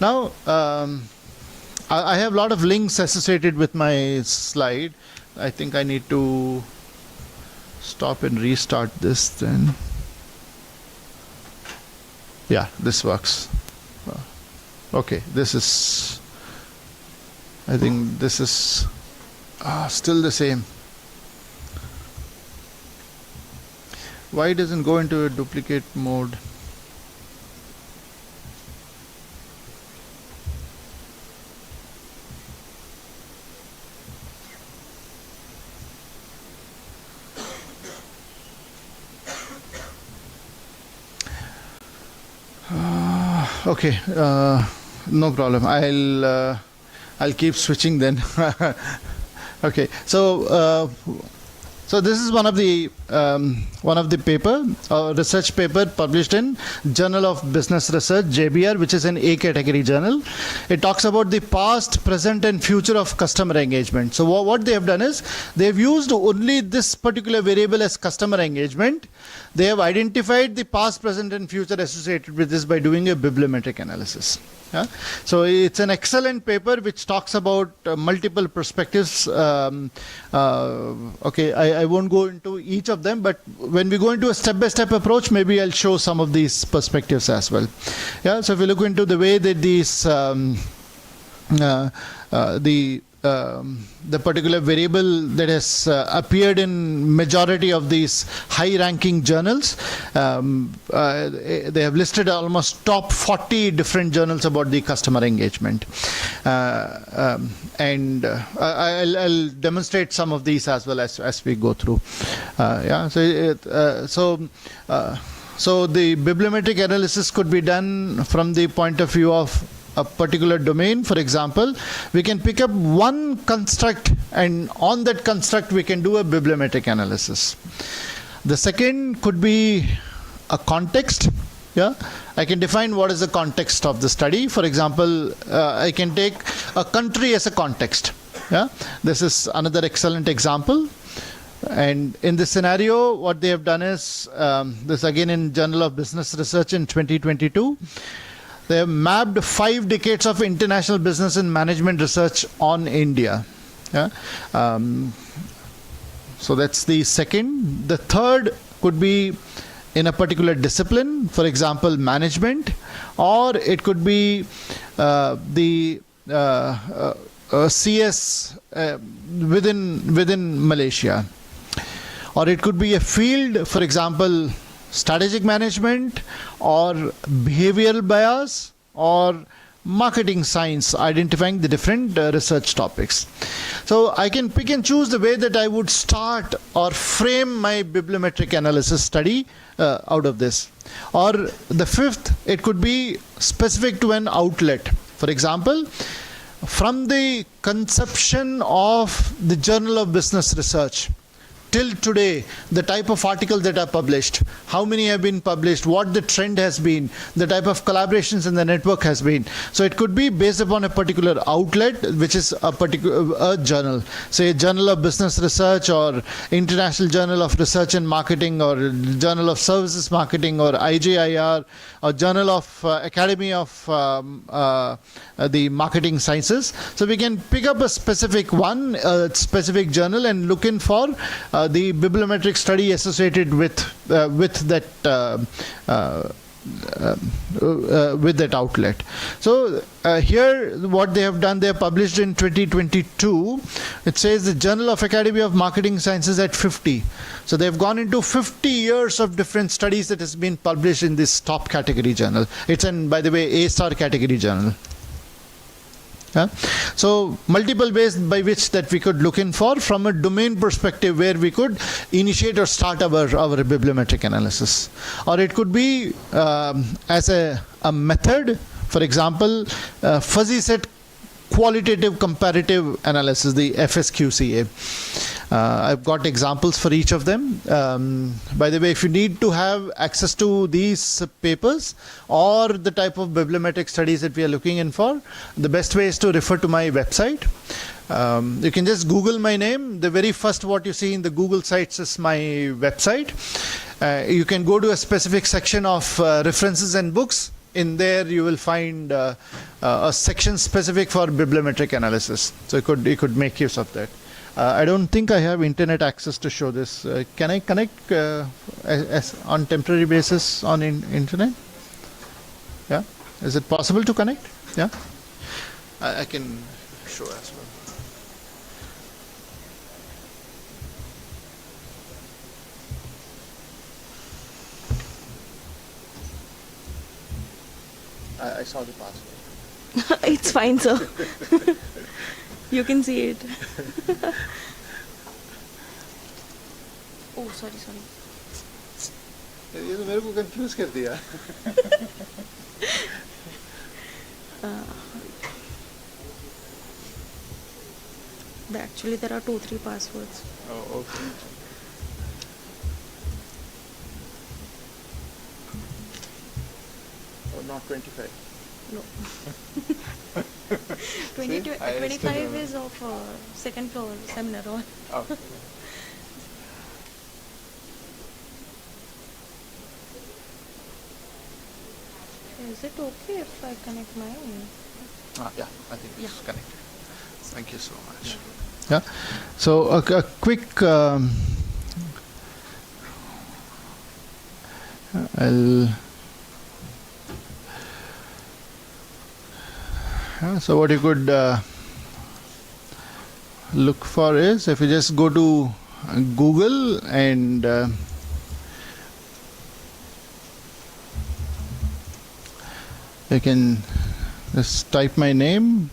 [SPEAKER 7] Now, I have a lot of links associated with my slide. I think I need to stop and restart this then. Yeah, this works. Okay, this is, I think this is still the same. Why doesn't go into a duplicate mode? Okay, no problem. I'll keep switching then. Okay, so this is one of the research paper published in Journal of Business Research, JBR, which is an A category journal. It talks about the past, present and future of customer engagement. So what they have done is, they have used only this particular variable as customer engagement. They have identified the past, present and future associated with this by doing a bibliometric analysis. Yeah? So it's an excellent paper which talks about multiple perspectives. Okay, I won't go into each of them, but when we go into a step-by-step approach, maybe I'll show some of these perspectives as well. Yeah, so if we look into the way that these the particular variable that has appeared in majority of these high-ranking journals, they have listed almost top 40 different journals about the customer engagement, and I'll demonstrate some of these as well as we go through. Yeah, so the bibliometric analysis could be done from the point of view of a particular domain. For example, we can pick up one construct, and on that construct we can do a bibliometric analysis. The second could be a context. Yeah, I can define what is the context of the study. For example, I can take a country as a context. Yeah, this is another excellent example. And in this scenario, what they have done is, this again in Journal of Business Research in 2022, they have mapped 5 decades of international business and management research on India. Yeah? So that's the second. The third could be in a particular discipline, for example, management, or it could be the CS within Malaysia, or it could be a field, for example, strategic management, or behavioral bias, or marketing science, identifying the different research topics. So I can pick and choose the way that I would start or frame my bibliometric analysis study out of this. Or the fifth, it could be specific to an outlet. For example, from the conception of the Journal of Business Research till today, the type of articles that are published, how many have been published, what the trend has been, the type of collaborations in the network has been. So it could be based upon a particular outlet, which is a particular journal, say Journal of Business Research or International Journal of Research and Marketing or Journal of Services Marketing or IJIR or Journal of Academy of the Marketing Sciences. So we can pick up a specific one, a specific journal, and look in for the bibliometric study associated with that outlet. So here what they have done, they have published in 2022. It says the Journal of Academy of Marketing Sciences at 50. So they've gone into 50 years of different studies that has been published in this top category journal. It's an, by the way, A-star category journal. So multiple ways by which that we could look in for from a domain perspective, where we could initiate or start our bibliometric analysis. Or it could be as a method, for example, fuzzy set qualitative comparative analysis, the FSQCA. I've got examples for each of them. By the way, if you need to have access to these papers or the type of bibliometric studies that we are looking in for, the best way is to refer to my website. You can just Google my name. The very first what you see in the Google sites is my website. You can go to a specific section of references and books. In there you will find a section specific for bibliometric analysis. So you could make use of that. I don't think I have internet access to show this. Can I connect on temporary basis on internet? Yeah, is it possible to connect? Yeah, I can show as well. I saw the password.
[SPEAKER 3] It's fine, sir. You can see it. Oh, sorry.
[SPEAKER 7] ये तो मेरे को confuse कर दिया.
[SPEAKER 6] Actually, there are 2-3 passwords.
[SPEAKER 7] Oh, okay. Oh, not 25.
[SPEAKER 6] No. 25 is of second floor seminar hall.
[SPEAKER 7] Oh.
[SPEAKER 6] Is it okay if I connect my own?
[SPEAKER 7] Yeah, I think it's connected. Thank you so much.
[SPEAKER 6] Yeah.
[SPEAKER 7] So a quick so what you could look for is, if you just go to Google and you can just type my name.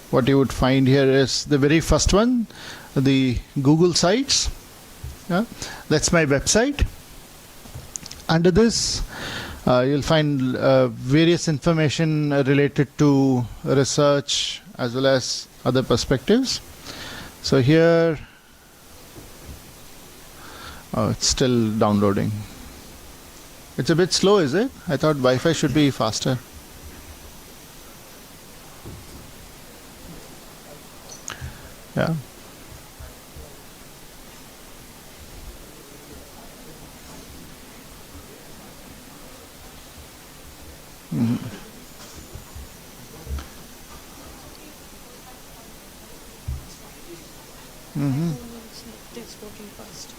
[SPEAKER 7] What you would find here is the very first one, the Google sites. Yeah, that's my website. Under this, you'll find various information related to research as well as other perspectives. So here, oh, it's still downloading. It's a bit slow, is it? I thought Wi-Fi should be faster. Yeah. Mm-hmm. Mm-hmm.
[SPEAKER 6] It's working fast.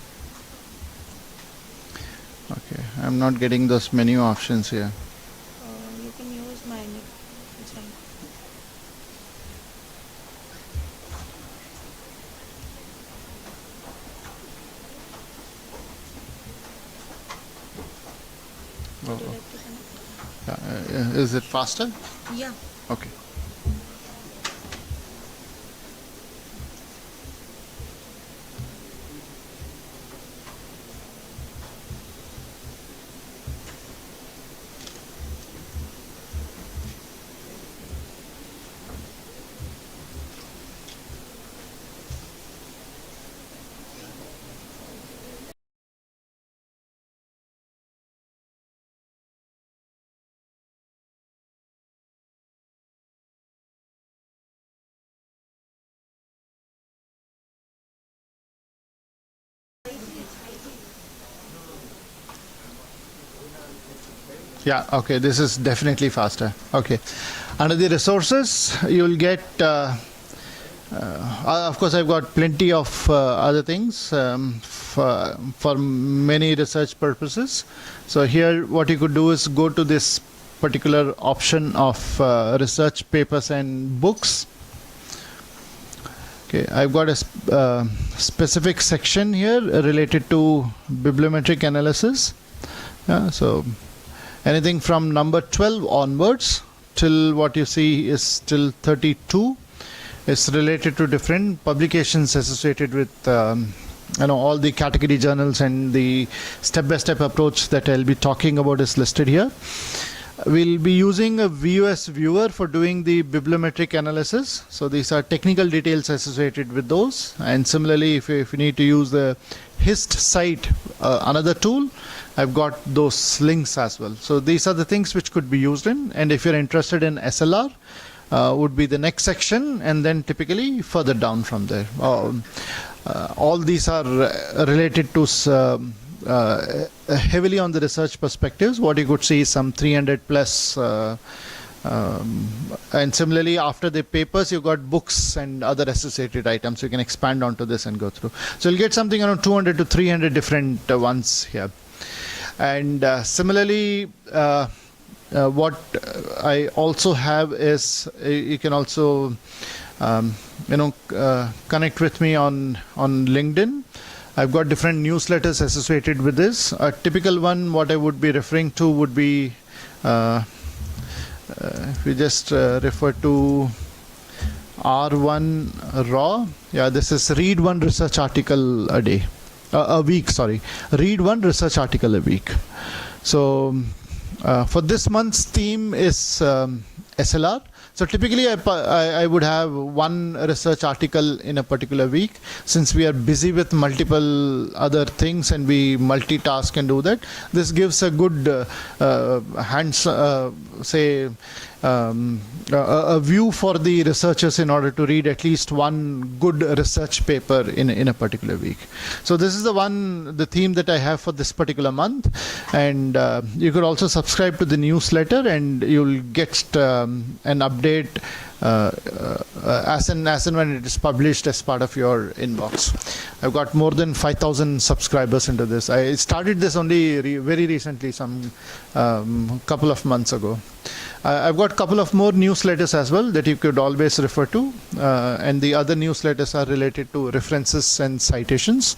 [SPEAKER 7] Okay, I'm not getting those menu options here.
[SPEAKER 6] You can use my nick. It's fine.
[SPEAKER 7] Oh, oh. Is it faster?
[SPEAKER 6] Yeah.
[SPEAKER 7] Okay. Yeah, okay, this is definitely faster. Okay. Under the resources, you will get, of course, I've got plenty of other things for many research purposes. So here, what you could do is go to this particular option of research papers and books. Okay, I've got a specific section here related to bibliometric analysis. So anything from number 12 onwards till what you see is till 32 is related to different publications associated with all the category journals, and the step-by-step approach that I'll be talking about is listed here. We'll be using a VUS viewer for doing the bibliometric analysis. So these are technical details associated with those. And similarly, if you need to use the HIST site, another tool, I've got those links as well. So these are the things which could be used in. And if you're interested in SLR, would be the next section, and then typically further down from there. All these are related to heavily on the research perspectives. What you could see is some 300 plus, and similarly after the papers you've got books and other associated items. You can expand onto this and go through. So you'll get something around 200 to 300 different ones here. And similarly, what I also have is you can also connect with me on LinkedIn. I've got different newsletters associated with this. A typical one, what I would be referring to would be, if we just refer to R1 Raw. Yeah, this is read one research article a day, a week, sorry. Read one research article a week. So for this month's theme is SLR. So typically I would have one research article in a particular week. Since we are busy with multiple other things and we multitask and do that, this gives a good a view for the researchers in order to read at least one good research paper in a particular week. So this is the theme that I have for this particular month. And you could also subscribe to the newsletter, and you'll get an update as and when it is published as part of your inbox. I've got more than 5,000 subscribers into this. I started this only very recently, some couple of months ago. I've got a couple of more newsletters as well that you could always refer to, and the other newsletters are related to references and citations,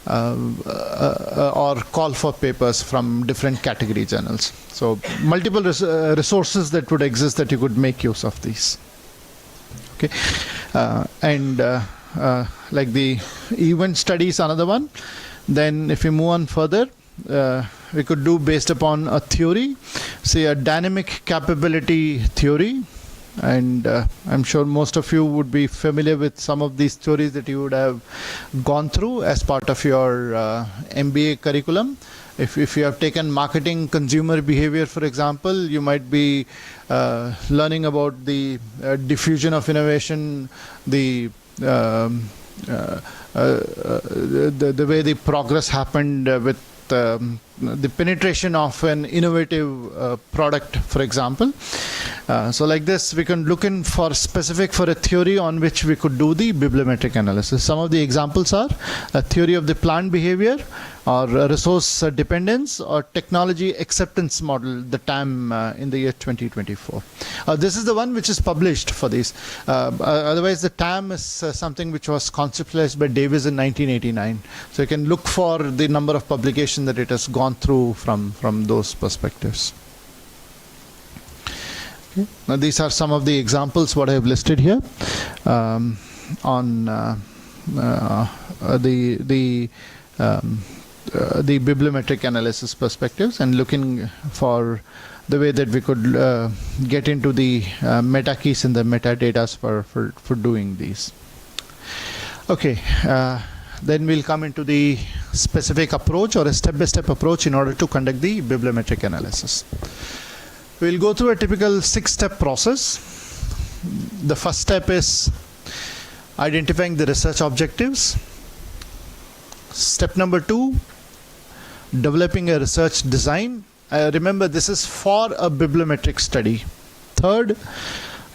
[SPEAKER 7] or call for papers from different category journals. So multiple resources that would exist that you could make use of these. Okay, like the event studies, another one. Then if we move on further, we could do based upon a theory, say a dynamic capability theory. And I'm sure most of you would be familiar with some of these theories that you would have gone through as part of your MBA curriculum. If you have taken marketing consumer behavior, for example, you might be learning about the diffusion of innovation, the way the progress happened with the penetration of an innovative product, for example. So like this, we can look in for specific for a theory on which we could do the bibliometric analysis. Some of the examples are a theory of the plant behavior, or resource dependence, or technology acceptance model, the TAM in the year 2024. This is the one which is published for these. Otherwise, the TAM is something which was conceptualized by Davis in 1989. So you can look for the number of publications that it has gone through from those perspectives. Now these are some of the examples what I have listed here on the bibliometric analysis perspectives, and looking for the way that we could get into the meta keys and the metadata for doing these. Okay, then we'll come into the specific approach or a step-by-step approach in order to conduct the bibliometric analysis. We'll go through a typical 6-step process. The first step is identifying the research objectives. Step number 2, developing a research design. Remember, this is for a bibliometric study. Third,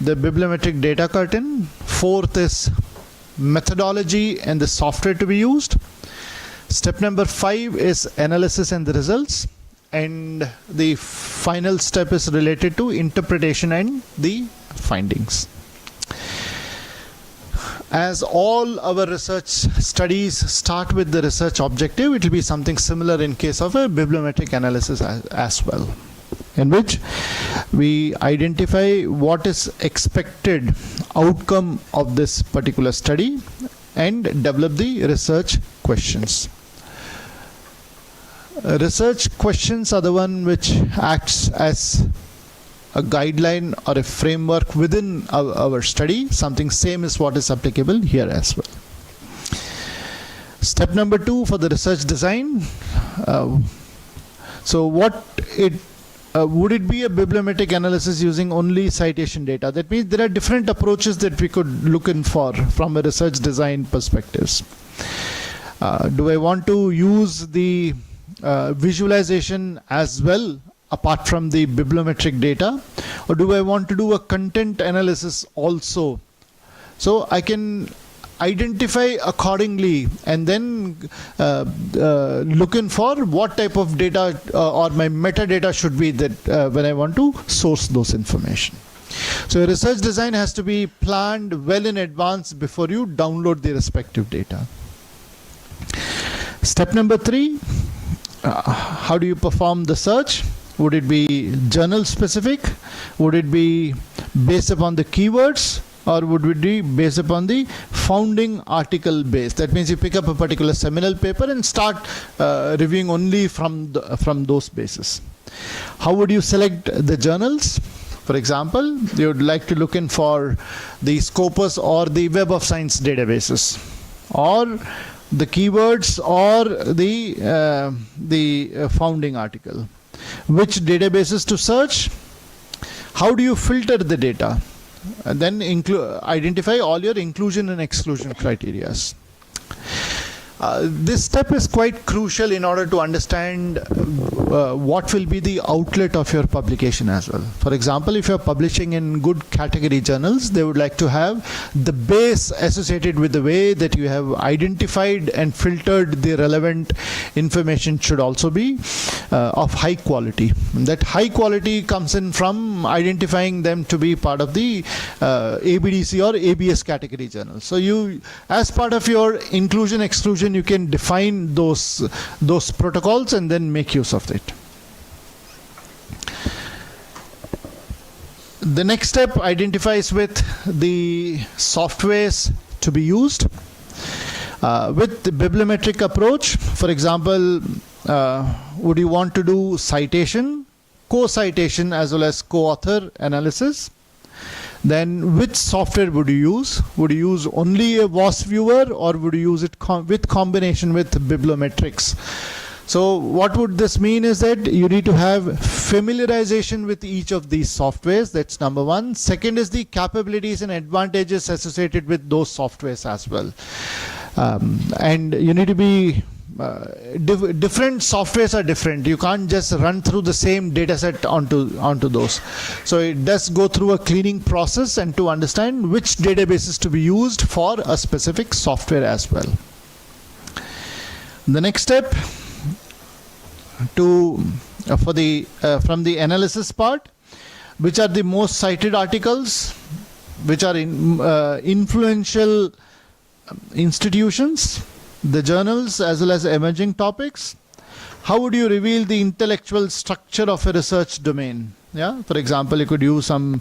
[SPEAKER 7] the bibliometric data curtain. Fourth is methodology and the software to be used. Step number 5 is analysis and the results. And the final step is related to interpretation and the findings. As all our research studies start with the research objective, it will be something similar in case of a bibliometric analysis as well, in which we identify what is expected outcome of this particular study and develop the research questions. Research questions are the one which acts as a guideline or a framework within our study. Something same is what is applicable here as well. Step number 2 for the research design. So what it would it be a bibliometric analysis using only citation data? That means there are different approaches that we could look in for from a research design perspectives. Do I want to use the visualization as well apart from the bibliometric data, or do I want to do a content analysis also? So I can identify accordingly and then look in for what type of data or my metadata should be that when I want to source those information. So research design has to be planned well in advance before you download the respective data. Step number 3, how do you perform the search? Would it be journal specific? Would it be based upon the keywords? Or would it be based upon the founding article base? That means you pick up a particular seminal paper and start reviewing only from those bases. How would you select the journals? For example, you would like to look in for the Scopus or the Web of Science databases, or the keywords, or the founding article. Which databases to search? How do you filter the data? And then identify all your inclusion and exclusion criteria. This step is quite crucial in order to understand what will be the outlet of your publication as well. For example, if you're publishing in good category journals, they would like to have the base associated with the way that you have identified and filtered the relevant information should also be of high quality. And that high quality comes in from identifying them to be part of the ABDC or ABS category journals. So you, as part of your inclusion exclusion, you can define those protocols and then make use of it. The next step identifies with the softwares to be used. With the bibliometric approach, for example, would you want to do citation, co-citation as well as co-author analysis? Then which software would you use? Would you use only a WAS viewer, or would you use it with combination with bibliometrics? So what would this mean is that you need to have familiarization with each of these softwares. That's number one. Second is the capabilities and advantages associated with those softwares as well. And you need to be different softwares are different. You can't just run through the same data set onto those. So it does go through a cleaning process and to understand which databases to be used for a specific software as well. The next step from the analysis part, which are the most cited articles, which are influential institutions, the journals as well as emerging topics. How would you reveal the intellectual structure of a research domain? Yeah, for example, you could use some,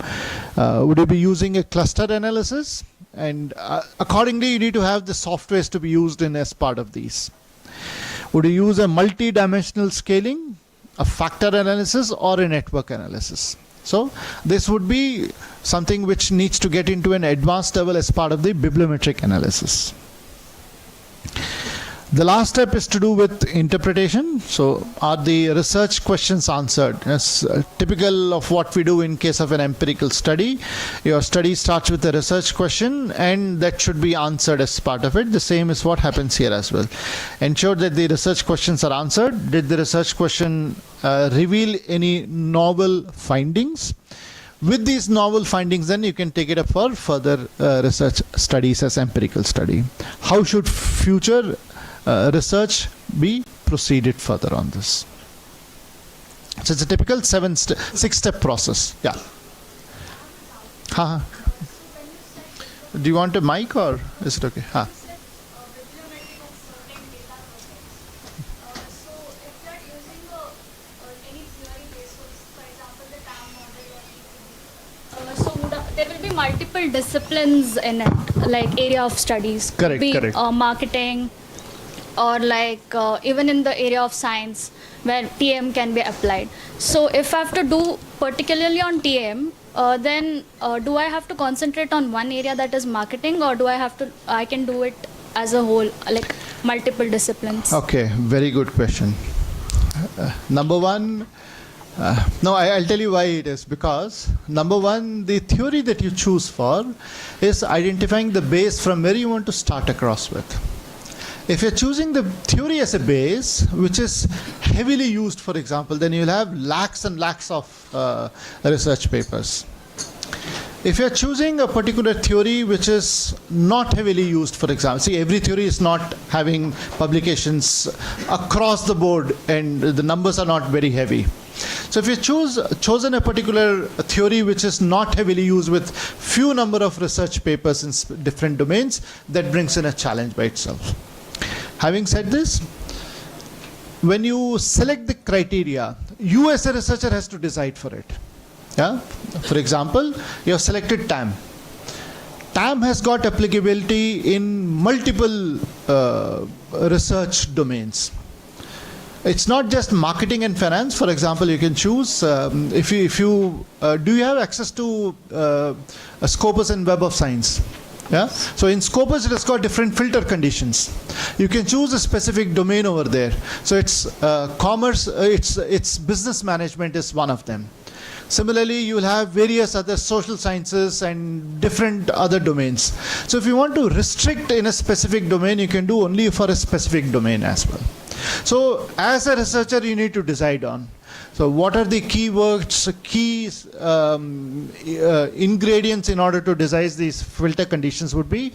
[SPEAKER 7] would you be using a cluster analysis? And accordingly, you need to have the softwares to be used in as part of these. Would you use a multi-dimensional scaling, a factor analysis, or a network analysis? So this would be something which needs to get into an advanced level as part of the bibliometric analysis. The last step is to do with interpretation. So are the research questions answered? As typical of what we do in case of an empirical study, your study starts with a research question and that should be answered as part of it. The same is what happens here as well. Ensure that the research questions are answered. Did the research question reveal any novel findings? With these novel findings, then you can take it up for further research studies as empirical study. How should future research be proceeded further on this? So it's a typical 6-step process. Yeah. Do you want a mic or is it okay?
[SPEAKER 6] There will be multiple disciplines in it, like area of studies.
[SPEAKER 7] Correct,
[SPEAKER 6] be,
[SPEAKER 7] correct.
[SPEAKER 6] Marketing, or like even in the area of science where TM can be applied. So if I have to do particularly on TM, then do I have to concentrate on one area, that is marketing, or I can do it as a whole, like multiple disciplines?
[SPEAKER 7] Okay, very good question. Number one, no, I'll tell you why it is. Because number one, the theory that you choose for is identifying the base from where you want to start across with. If you're choosing the theory as a base, which is heavily used, for example, then you'll have lakhs and lakhs of research papers. If you're choosing a particular theory which is not heavily used, for example, see, every theory is not having publications across the board and the numbers are not very heavy. So if you chosen a particular theory which is not heavily used with few number of research papers in different domains, that brings in a challenge by itself. Having said this, when you select the criteria, you as a researcher has to decide for it. Yeah? For example, you have selected TAM. TAM has got applicability in multiple research domains. It's not just marketing and finance. For example, you can choose, do you have access to Scopus and Web of Science? Yeah? So in Scopus, it has got different filter conditions. You can choose a specific domain over there. So it's commerce, it's business management is one of them. Similarly, you will have various other social sciences and different other domains. So if you want to restrict in a specific domain, you can do only for a specific domain as well. So as a researcher, you need to decide on. So what are the keywords, key ingredients in order to decide these filter conditions would be,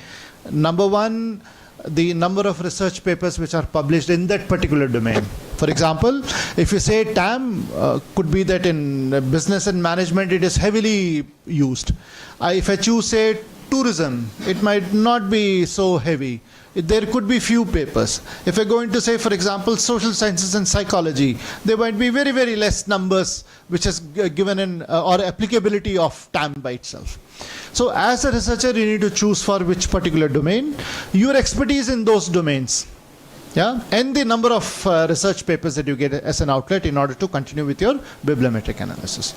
[SPEAKER 7] number one, the number of research papers which are published in that particular domain. For example, if you say TAM, could be that in business and management it is heavily used. If I choose, say, tourism, it might not be so heavy. There could be few papers. If I go into, say, for example, social sciences and psychology, there might be very, very less numbers which is given in or applicability of TAM by itself. So as a researcher, you need to choose for which particular domain, your expertise in those domains, yeah, and the number of research papers that you get as an outlet in order to continue with your bibliometric analysis.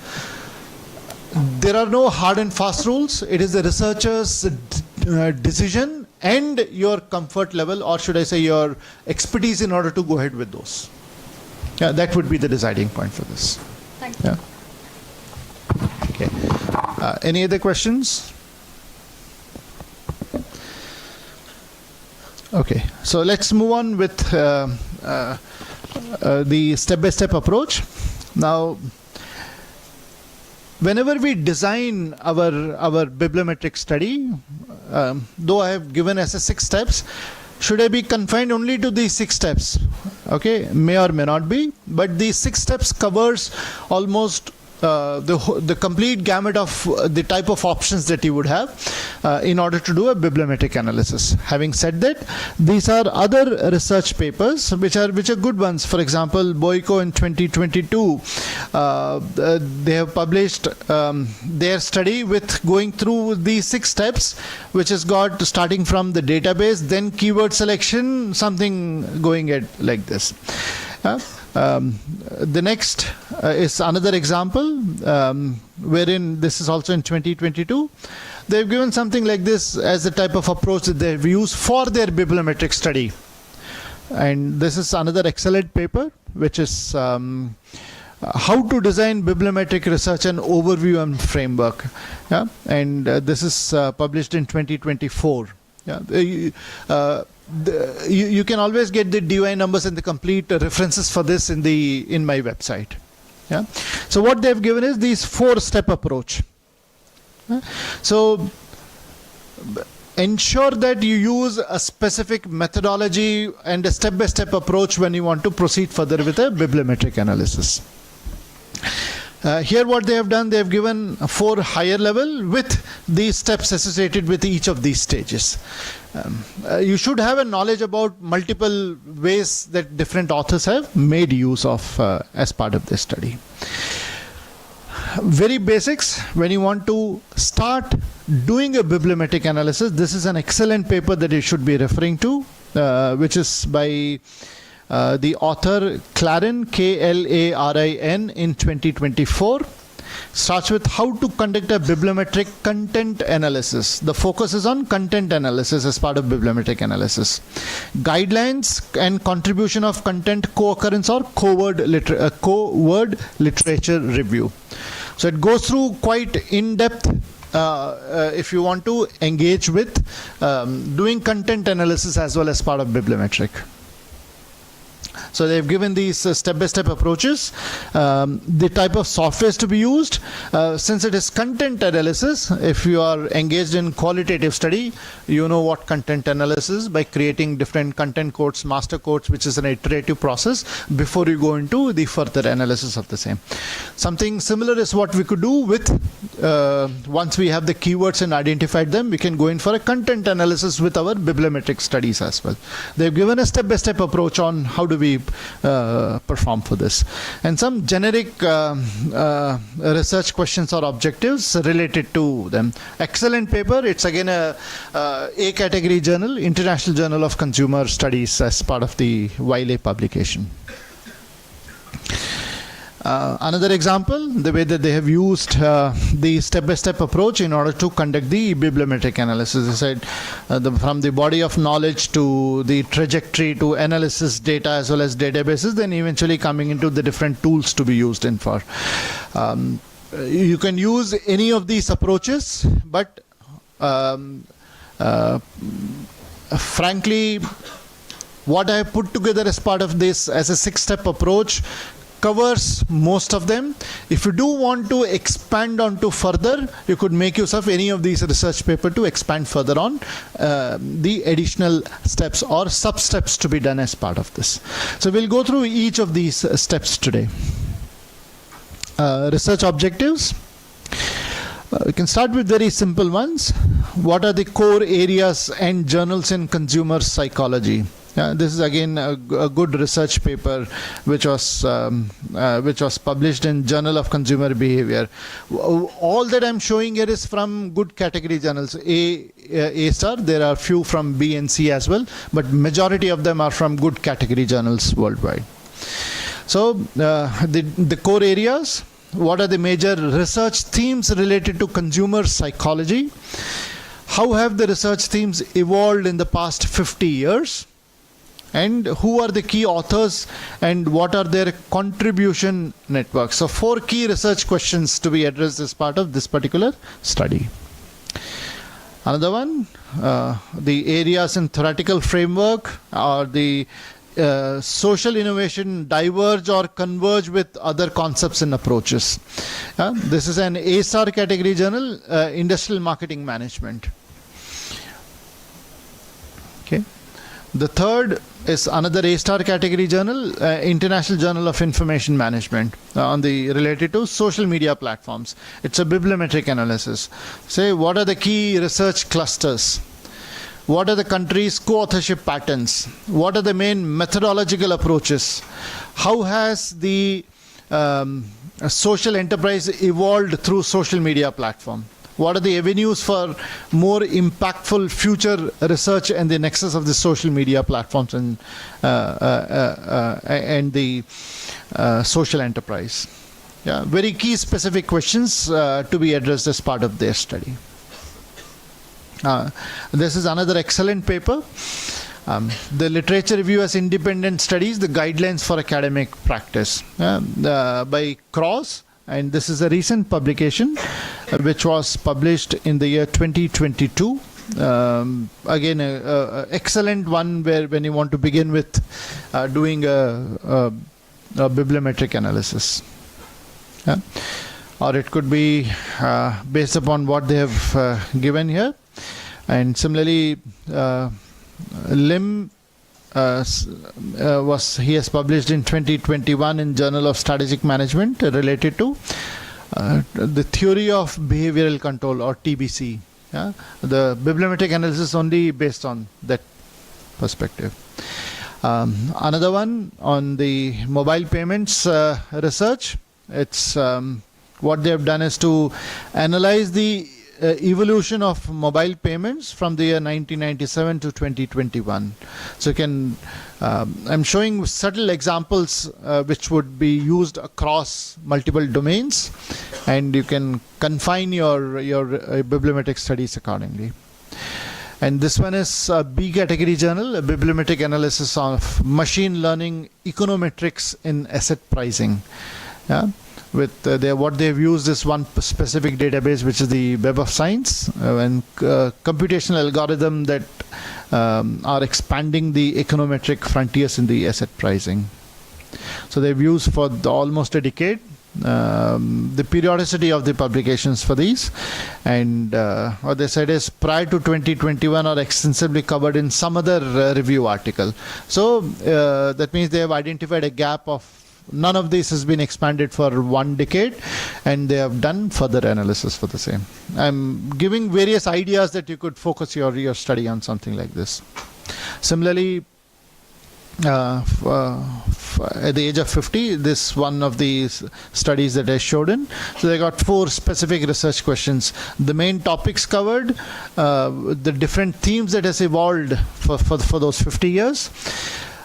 [SPEAKER 7] There are no hard and fast rules. It is the researcher's decision and your comfort level, or should I say your expertise, in order to go ahead with those. Yeah, that would be the deciding point for this.
[SPEAKER 6] Thank you.
[SPEAKER 7] Yeah. Okay. Any other questions? Okay, so let's move on with the step-by-step approach. Now, whenever we design our bibliometric study, though I have given as a 6 steps, should I be confined only to these 6 steps? Okay, may or may not be, but these 6 steps covers almost the complete gamut of the type of options that you would have in order to do a bibliometric analysis. Having said that, these are other research papers which are good ones. For example, Boyko in 2022, they have published their study with going through the 6 steps, which has got starting from the database, then keyword selection, something going at like this. The next is another example wherein this is also in 2022. They've given something like this as the type of approach that they've used for their bibliometric study. And this is another excellent paper, which is how to design bibliometric research and overview and framework. Yeah? And this is published in 2024. Yeah? You can always get the DOI numbers and the complete references for this in my website. Yeah. So what they've given is these 4-step approach. So ensure that you use a specific methodology and a step-by-step approach when you want to proceed further with a bibliometric analysis. Here what they have done, they have given 4 higher level with these steps associated with each of these stages. You should have a knowledge about multiple ways that different authors have made use of as part of this study. Very basics, when you want to start doing a bibliometric analysis, this is an excellent paper that you should be referring to, which is by the author Clarin, Klarin, in 2024. Starts with how to conduct a bibliometric content analysis. The focus is on content analysis as part of bibliometric analysis. Guidelines and contribution of content co-occurrence or co-word literature review. So it goes through quite in-depth if you want to engage with doing content analysis as well as part of bibliometric. So they've given these step-by-step approaches, the type of softwares to be used. Since it is content analysis, if you are engaged in qualitative study, you know what content analysis is by creating different content codes, master codes, which is an iterative process before you go into the further analysis of the same. Something similar is what we could do with, once we have the keywords and identified them, we can go in for a content analysis with our bibliometric studies as well. They've given a step-by-step approach on how do we perform for this, and some generic research questions or objectives related to them. Excellent paper. It's again a category journal, International Journal of Consumer Studies, as part of the Wiley publication. Another example, the way that they have used the step-by-step approach in order to conduct the bibliometric analysis. I said from the body of knowledge to the trajectory to analysis data as well as databases, then eventually coming into the different tools to be used in for. You can use any of these approaches, but frankly, what I have put together as part of this as a 6-step approach covers most of them. If you do want to expand on to further, you could make use of any of these research paper to expand further on the additional steps or sub-steps to be done as part of this. So we'll go through each of these steps today. Research objectives. We can start with very simple ones. What are the core areas and journals in consumer psychology? This is again a good research paper which was published in Journal of Consumer Behavior. All that I'm showing here is from good category journals. A star, there are few from B and C as well, but majority of them are from good category journals worldwide. So the core areas, what are the major research themes related to consumer psychology? How have the research themes evolved in the past 50 years? And who are the key authors and what are their contribution networks? So 4 key research questions to be addressed as part of this particular study. Another one, the areas in theoretical framework or the social innovation diverge or converge with other concepts and approaches. This is an A-star category journal, Industrial Marketing Management. Okay. The third is another A-star category journal, International Journal of Information Management, related to social media platforms. It's a bibliometric analysis. Say, what are the key research clusters? What are the countries' co-authorship patterns? What are the main methodological approaches? How has the social enterprise evolved through social media platform? What are the avenues for more impactful future research and the nexus of the social media platforms and the social enterprise? Yeah, very key specific questions to be addressed as part of their study. This is another excellent paper. The literature review as independent studies, the guidelines for academic practice by Cross. And this is a recent publication which was published in the year 2022. Again, an excellent one where when you want to begin with doing a bibliometric analysis. Yeah. Or it could be based upon what they have given here. And similarly, Lim he has published in 2021 in Journal of Strategic Management related to the theory of behavioral control, or TBC. Yeah? The bibliometric analysis only based on that perspective. Another one on the mobile payments research. It's what they have done is to analyze the evolution of mobile payments from the year 1997 to 2021. So you can, I'm showing subtle examples which would be used across multiple domains, and you can confine your bibliometric studies accordingly. And this one is a B category journal, a bibliometric analysis of machine learning econometrics in asset pricing. Yeah. With what they've used is one specific database, which is the Web of Science, and computational algorithm that are expanding the econometric frontiers in the asset pricing. So they've used for almost a decade the periodicity of the publications for these, and what they said is prior to 2021 are extensively covered in some other review article. So that means they have identified a gap of none of this has been expanded for 1 decade, and they have done further analysis for the same. I'm giving various ideas that you could focus your study on something like this. Similarly, at the age of 50, this one of these studies that I showed in. So they got 4 specific research questions. The main topics covered, the different themes that has evolved for those 50 years.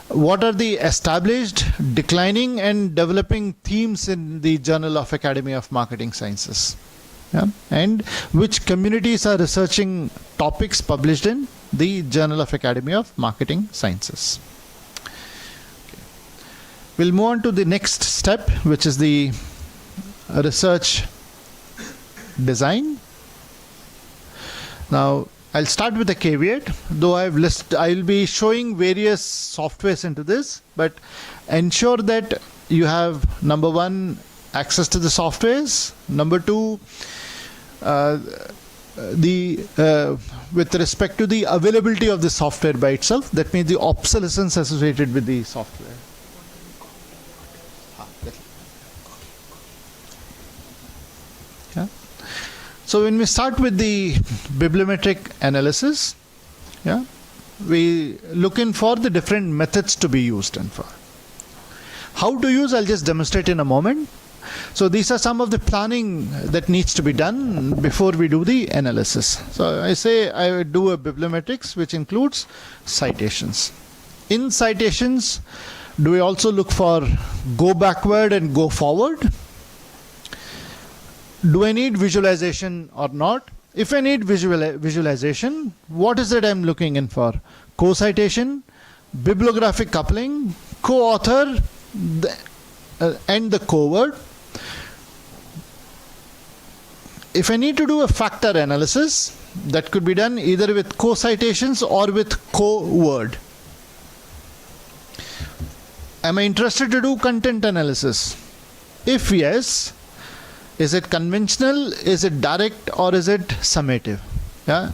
[SPEAKER 7] What are the established, declining, and developing themes in the Journal of Academy of Marketing Sciences? Yeah? And which communities are researching topics published in the Journal of Academy of Marketing Sciences? Okay. We'll move on to the next step, which is the research design. Now, I'll start with a caveat, though I'll be showing various softwares into this, but ensure that you have, number 1, access to the softwares, number 2, with respect to the availability of the software by itself, that means the obsolescence associated with the software. So when we start with the bibliometric analysis, yeah, we look in for the different methods to be used and for. How to use, I'll just demonstrate in a moment. So these are some of the planning that needs to be done before we do the analysis. So I say I would do a bibliometrics which includes citations. In citations, do we also look for go backward and go forward? Do I need visualization or not? If I need visualization, what is it I'm looking in for? Co-citation, bibliographic coupling, co-author, and the co-word. If I need to do a factor analysis, that could be done either with co-citations or with co-word. Am I interested to do content analysis? If yes, is it conventional, is it direct, or is it summative? Yeah?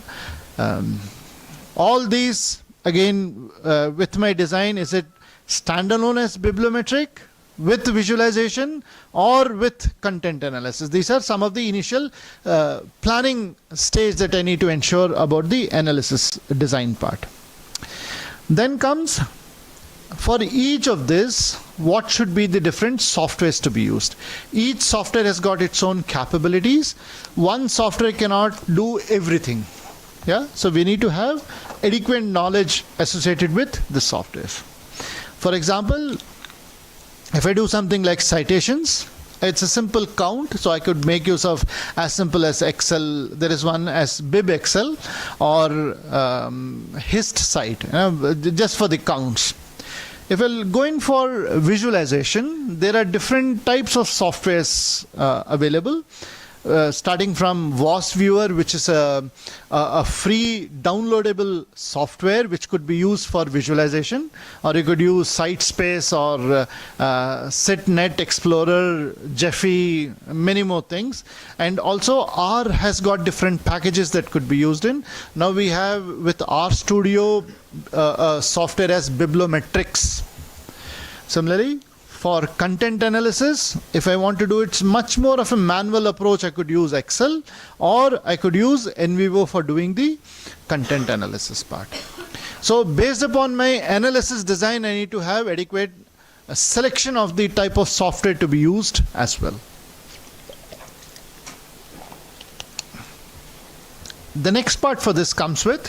[SPEAKER 7] All these again, with my design, is it standalone as bibliometric, with visualization, or with content analysis? These are some of the initial planning stage that I need to ensure about the analysis design part. Then comes, for each of this, what should be the different softwares to be used? Each software has got its own capabilities. One software cannot do everything. Yeah, so we need to have adequate knowledge associated with the software. For example, if I do something like citations, it's a simple count, so I could make use of as simple as Excel. There is one as Bib Excel or HIST site, just for the counts. If we're going for visualization, there are different types of softwares available. Starting from VOS Viewer, which is a free downloadable software which could be used for visualization, or you could use SiteSpace or SitNet Explorer, Gephi, many more things. And also R has got different packages that could be used in. Now we have with R Studio a software as Bibliometrics. Similarly, for content analysis, if I want to do it much more of a manual approach, I could use Excel, or I could use NVivo for doing the content analysis part. So based upon my analysis design, I need to have adequate selection of the type of software to be used as well. The next part for this comes with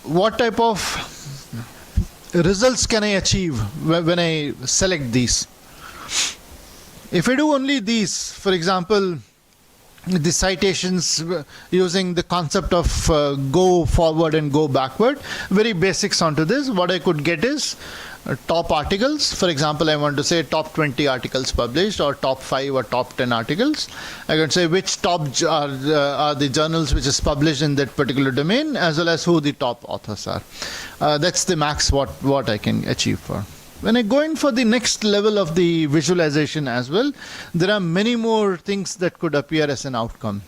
[SPEAKER 7] what type of results can I achieve when I select these. If I do only these, for example, the citations using the concept of go forward and go backward, very basics onto this, what I could get is top articles. For example, I want to say top 20 articles published, or top 5 or top 10 articles. I can say which top are the journals which is published in that particular domain, as well as who the top authors are. That's the max what I can achieve for. When I go in for the next level of the visualization as well, there are many more things that could appear as an outcome.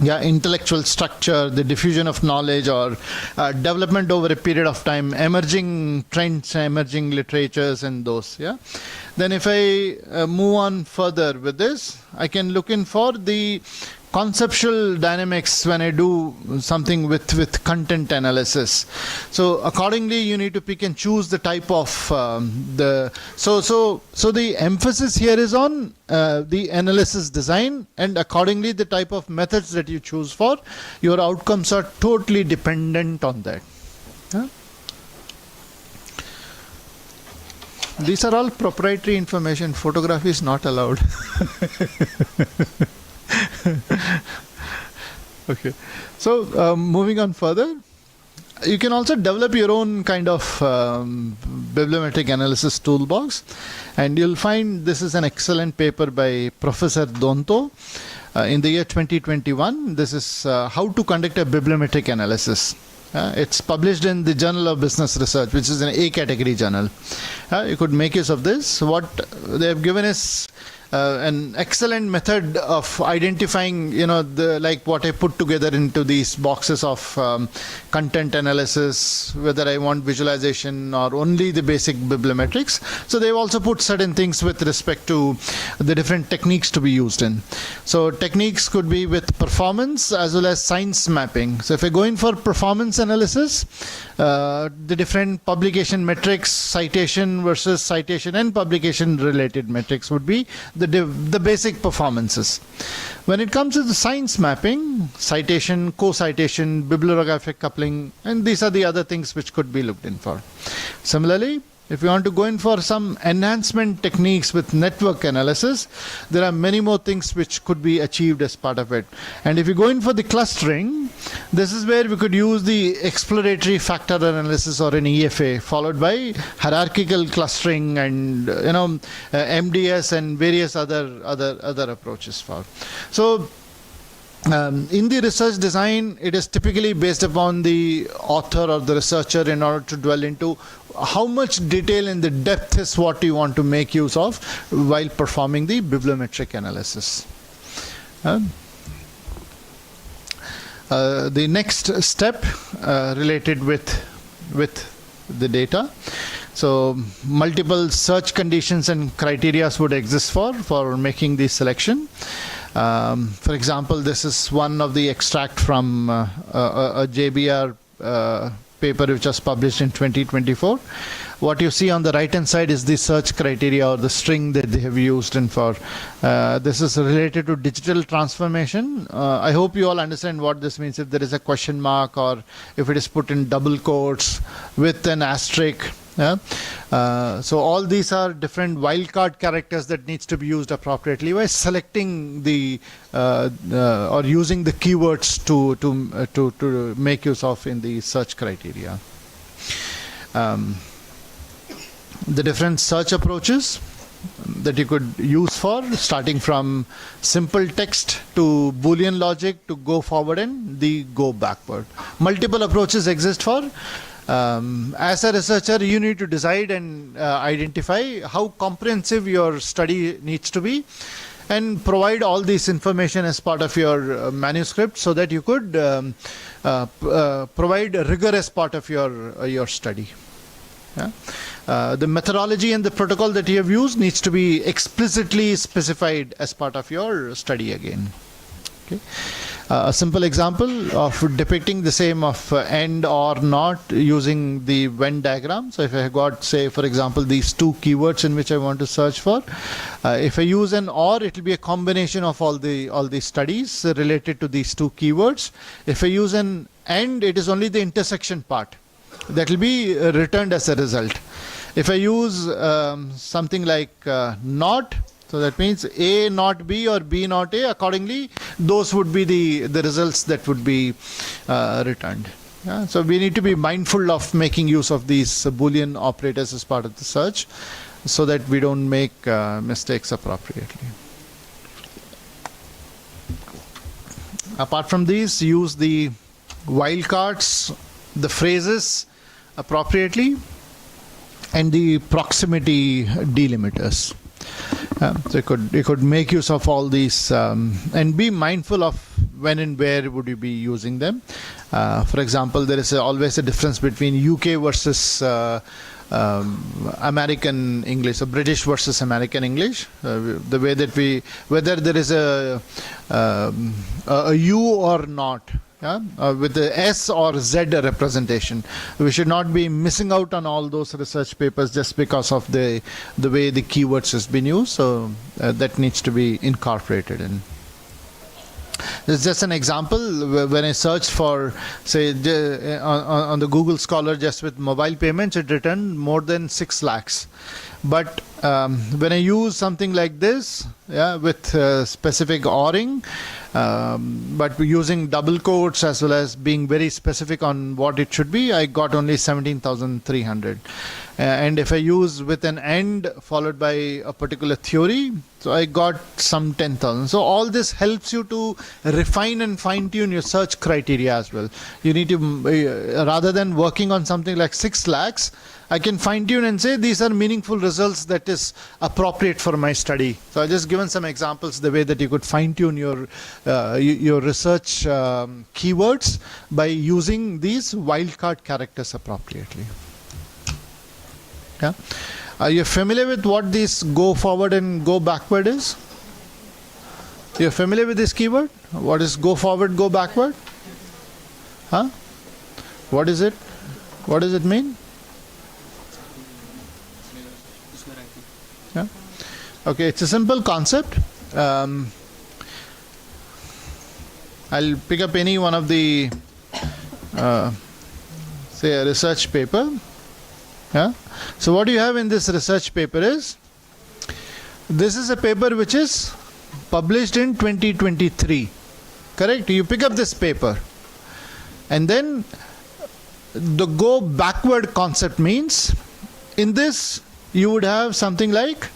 [SPEAKER 7] Yeah, intellectual structure, the diffusion of knowledge, or development over a period of time, emerging trends, emerging literatures, and those. Yeah. Then if I move on further with this, I can look in for the conceptual dynamics when I do something with content analysis. So accordingly, you need to pick and choose the type of so the emphasis here is on the analysis design, and accordingly the type of methods that you choose for your outcomes are totally dependent on that. Yeah? These are all proprietary information. Photography is not allowed. Okay, so moving on further, you can also develop your own kind of bibliometric analysis toolbox, and you'll find this is an excellent paper by Professor Donto in the year 2021. This is how to conduct a bibliometric analysis. It's published in the Journal of Business Research, which is an A category journal. You could make use of this. What they have given is an excellent method of identifying, like what I put together into these boxes of content analysis, whether I want visualization or only the basic bibliometrics. So they've also put certain things with respect to the different techniques to be used in. So techniques could be with performance as well as science mapping. So if I go in for performance analysis, the different publication metrics, citation versus citation and publication related metrics would be the basic performances. When it comes to the science mapping, citation, co-citation, bibliographic coupling, and these are the other things which could be looked in for. Similarly, if you want to go in for some enhancement techniques with network analysis, there are many more things which could be achieved as part of it. And if you go in for the clustering, this is where we could use the exploratory factor analysis, or an EFA, followed by hierarchical clustering and MDS and various other approaches for. So in the research design, it is typically based upon the author or the researcher in order to dwell into how much detail and the depth is what you want to make use of while performing the bibliometric analysis. The next step related with the data. So multiple search conditions and criteria would exist for making the selection. For example, this is one of the extract from a JBR paper which was published in 2024. What you see on the right hand side is the search criteria or the string that they have used, and for this is related to digital transformation. I hope you all understand what this means. If there is a question mark or if it is put in double quotes with an asterisk. Yeah. So all these are different wildcard characters that needs to be used appropriately by selecting the or using the keywords to make use of in the search criteria. The different search approaches that you could use for, starting from simple text to Boolean logic to go forward and the go backward. Multiple approaches exist for. As a researcher, you need to decide and identify how comprehensive your study needs to be and provide all this information as part of your manuscript so that you could provide a rigor as part of your study. Yeah. The methodology and the protocol that you have used needs to be explicitly specified as part of your study again. Okay. A simple example of depicting the same of and or not using the Venn diagram. So if I got, say, for example, these two keywords in which I want to search for, if I use an or, it will be a combination of all the studies related to these two keywords. If I use an and, it is only the intersection part that will be returned as a result. If I use something like not, so that means A not B or B not A, accordingly those would be the results that would be returned. Yeah? So we need to be mindful of making use of these Boolean operators as part of the search so that we don't make mistakes appropriately. Apart from these, use the wildcards, the phrases appropriately, and the proximity delimiters. So you could make use of all these and be mindful of when and where would you be using them. For example, there is always a difference between UK versus American English, so British versus American English. The way that whether there is a U or not. Yeah? With the S or Z representation. We should not be missing out on all those research papers just because of the way the keywords has been used. So that needs to be incorporated in. This is just an example. When I searched for, say, on the Google Scholar just with mobile payments, it returned more than 6 lakhs. But when I use something like this, yeah, with specific ORing, but using double quotes as well as being very specific on what it should be, I got only 17,300. And if I use with an and followed by a particular theory, so I got some 10,000. So all this helps you to refine and fine tune your search criteria as well. You need to, rather than working on something like 6 lakhs, I can fine tune and say these are meaningful results that is appropriate for my study. So I just given some examples the way that you could fine tune your research keywords by using these wildcard characters appropriately. Yeah. Are you familiar with what this go forward and go backward is? You're familiar with this keyword? What is go forward, go backward? Huh? What is it? What does it mean? Yeah. Okay, it's a simple concept. I'll pick up any one of the, say, a research paper. Yeah. So what you have in this research paper is, this is a paper which is published in 2023. Correct? You pick up this paper, and then the go backward concept means, in this you would have something like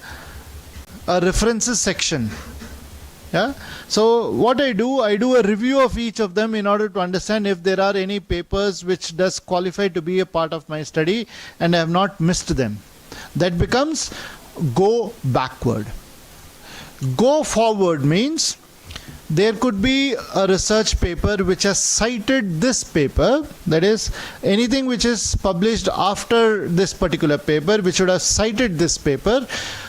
[SPEAKER 7] a references section. Yeah. So what I do a review of each of them in order to understand if there are any papers which does qualify to be a part of my study and I have not missed them. That becomes go backward. Go forward means there could be a research paper which has cited this paper, that is, anything which is published after this particular paper which would have cited this paper,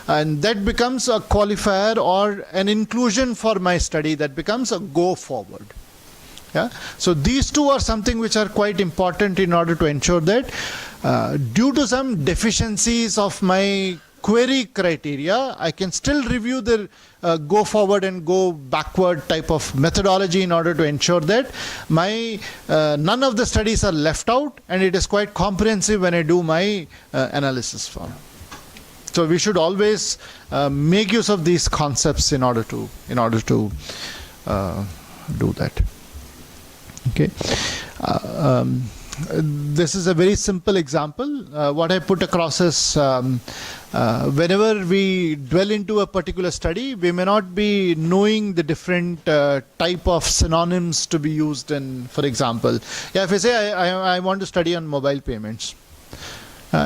[SPEAKER 7] and that becomes a qualifier or an inclusion for my study, that becomes a go forward. Yeah? So these two are something which are quite important in order to ensure that due to some deficiencies of my query criteria, I can still review the go forward and go backward type of methodology in order to ensure that my none of the studies are left out, and it is quite comprehensive when I do my analysis form. So we should always make use of these concepts in order to do that. Okay. This is a very simple example. What I put across is whenever we dwell into a particular study, we may not be knowing the different type of synonyms to be used in, for example. Yeah, if I say I want to study on mobile payments,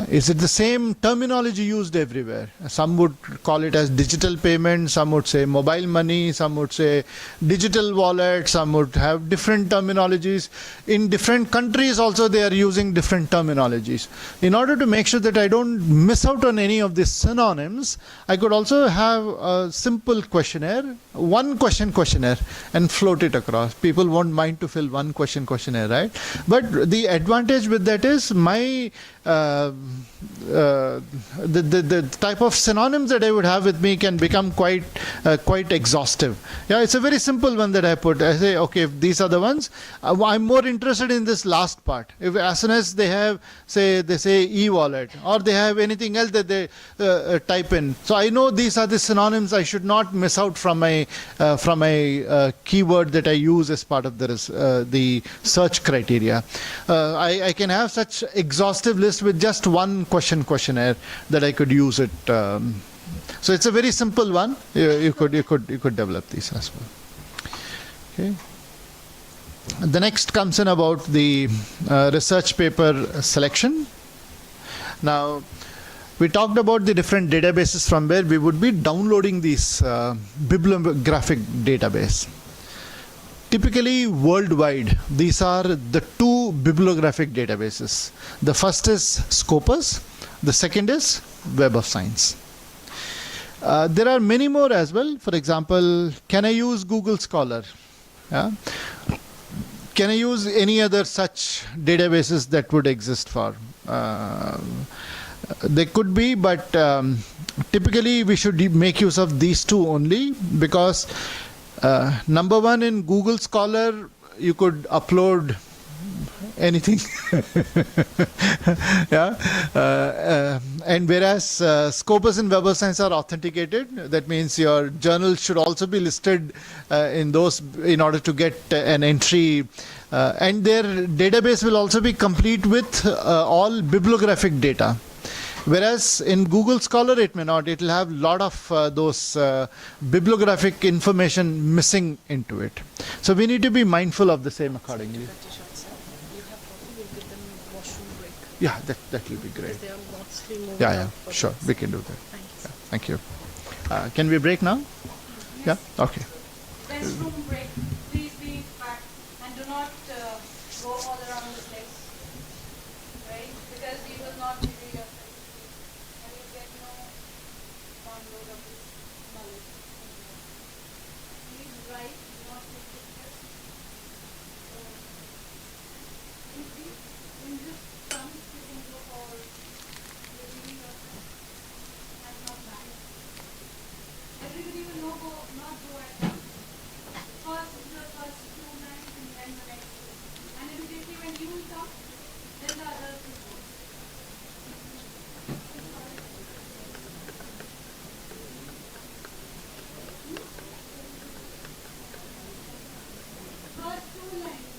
[SPEAKER 7] is it the same terminology used everywhere? Some would call it as digital payment, some would say mobile money, some would say digital wallet, some would have different terminologies. In different countries also they are using different terminologies. In order to make sure that I don't miss out on any of these synonyms, I could also have a simple questionnaire, one question questionnaire, and float it across. People won't mind to fill one question questionnaire, right? But the advantage with that is my the type of synonyms that I would have with me can become quite exhaustive. Yeah, it's a very simple one that I put. I say, okay, if these are the ones, I'm more interested in this last part. If as soon as they have, they say e-wallet, or they have anything else that they type in, so I know these are the synonyms. I should not miss out from my keyword that I use as part of the search criteria. I can have such exhaustive list with just one questionnaire that I could use it. So it's a very simple one. You could develop these as well. Okay. The next comes in about the research paper selection. Now, we talked about the different databases from where we would be downloading these bibliographic database. Typically worldwide, these are the two bibliographic databases. The first is Scopus, the second is Web of Science. There are many more as well. For example, can I use Google Scholar? Yeah? Can I use any other such databases that would exist for? They could be, but typically we should make use of these two only, because number one, in Google Scholar, you could upload anything. Yeah. And whereas Scopus and Web of Science are authenticated, that means your journal should also be listed in those in order to get an entry. And their database will also be complete with all bibliographic data. Whereas in Google Scholar it may not. It will have a lot of those bibliographic information missing into it. So we need to be mindful of the same accordingly. Yeah, that will be great. Yeah, sure, we can do that. Thank you. Can we break now? Yeah, okay.
[SPEAKER 8] Restroom break. Please be back and do not go all around the place, right? Because we will not give you your study and you get no download of this knowledge. Please write, do not take pictures. In this term, you can go for reviewing yourself and not back. Everybody will not go at once. First the first 2 lines and then the next 2. And immediately when you will come, then the others will go. First 2 lines.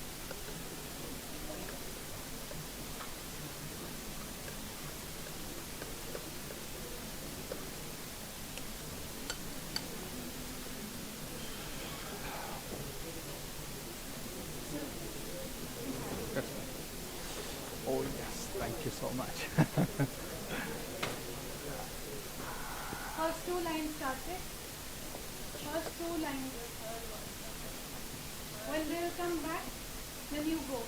[SPEAKER 7] Oh yes, thank you so much.
[SPEAKER 8] First 2 lines started. First 2 lines. When they'll come back, then you go.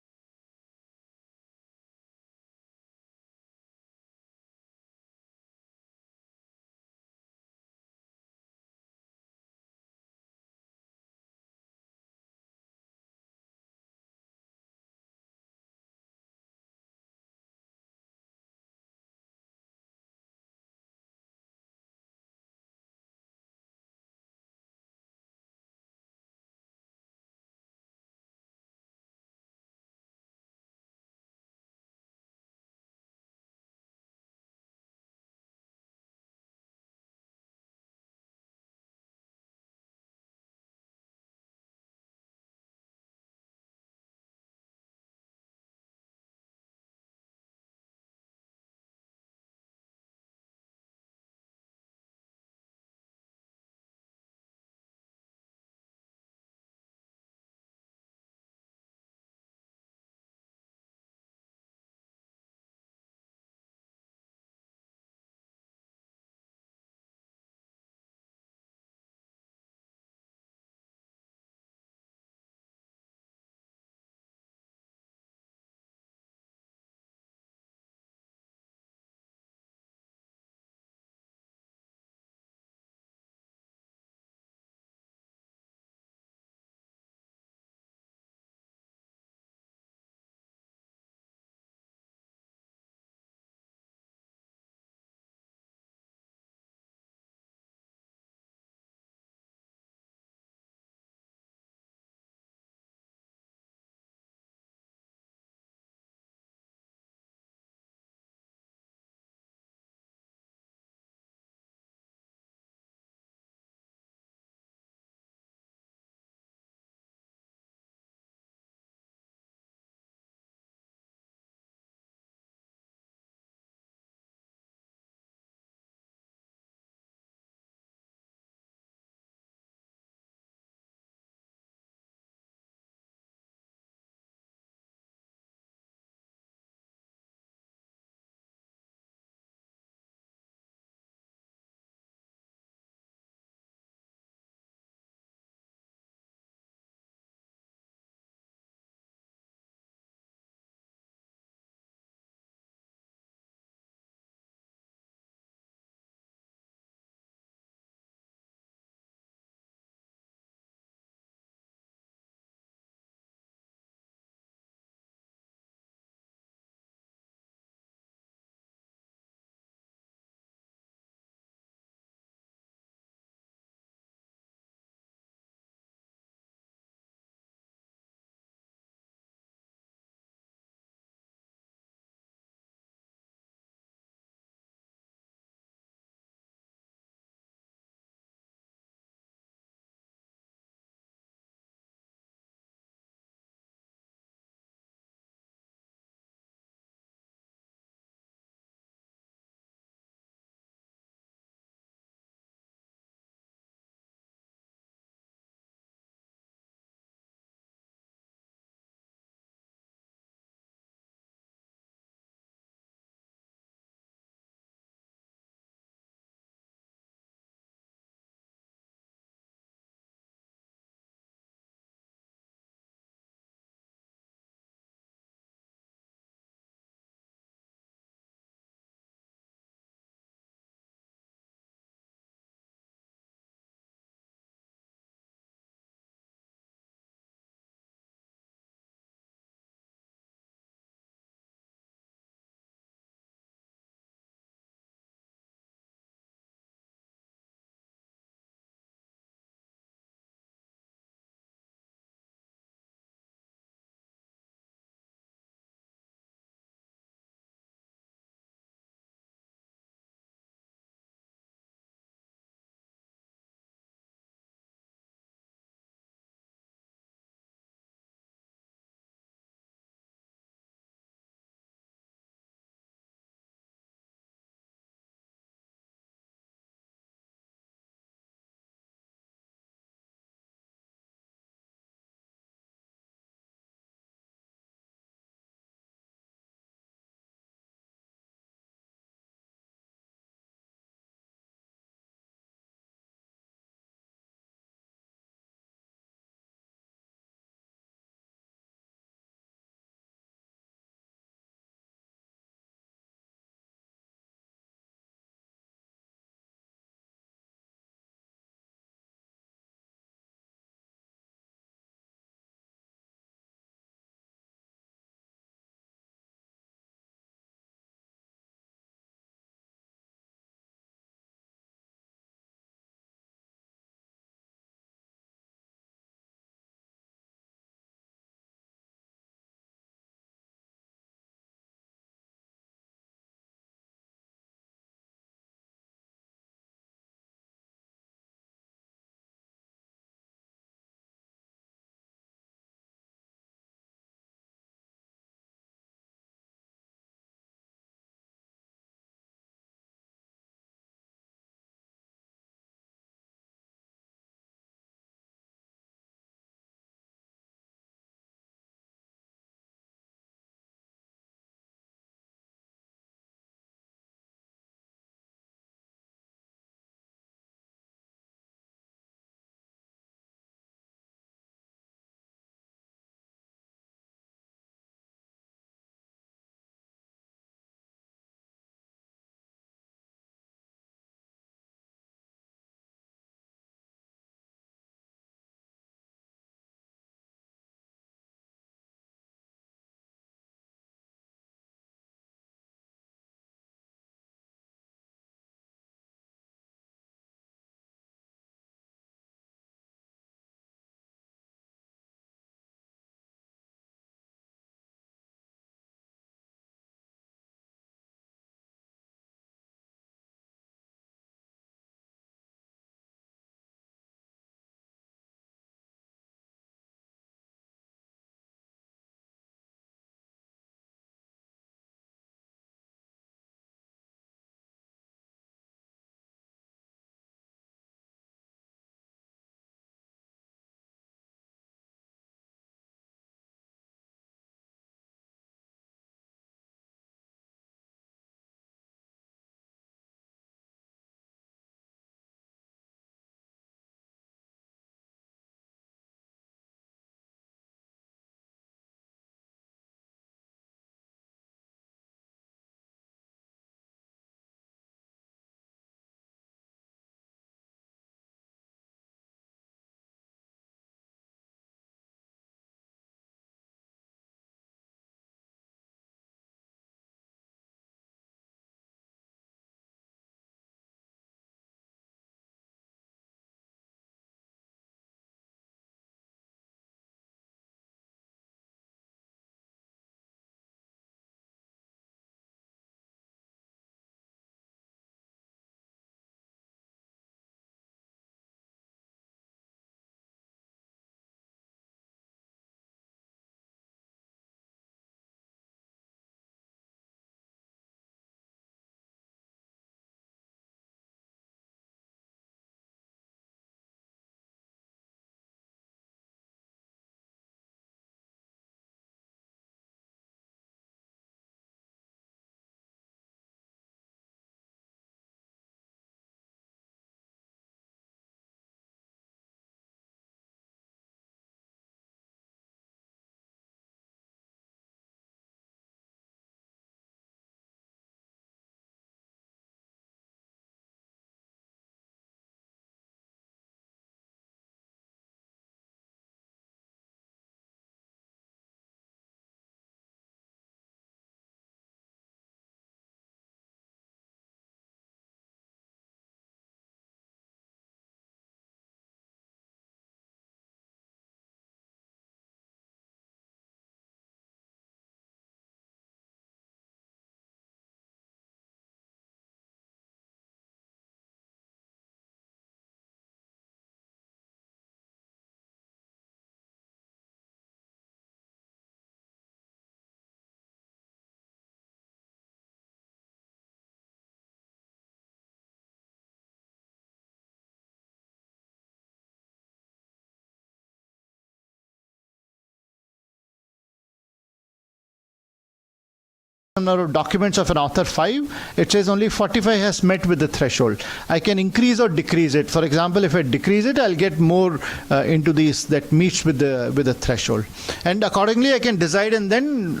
[SPEAKER 7] number of documents of an author 5, it says only 45 has met with the threshold. I can increase or decrease it. For example, if I decrease it, I'll get more into these that meets with the threshold. And accordingly, I can decide and then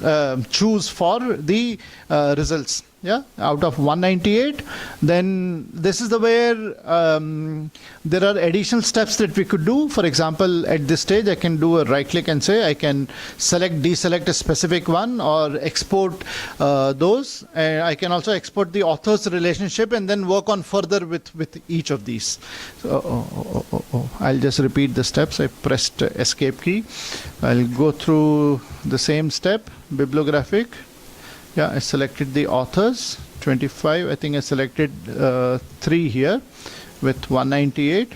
[SPEAKER 7] choose for the results. Yeah, out of 198, then this is the where there are additional steps that we could do. For example, at this stage, I can do a right click and say I can deselect a specific one or export those. I can also export the author's relationship and then work on further with each of these. So, I'll just repeat the steps. I pressed escape key. I'll go through the same step, bibliographic. Yeah, I selected the authors, 25. I think I selected 3 here with 198.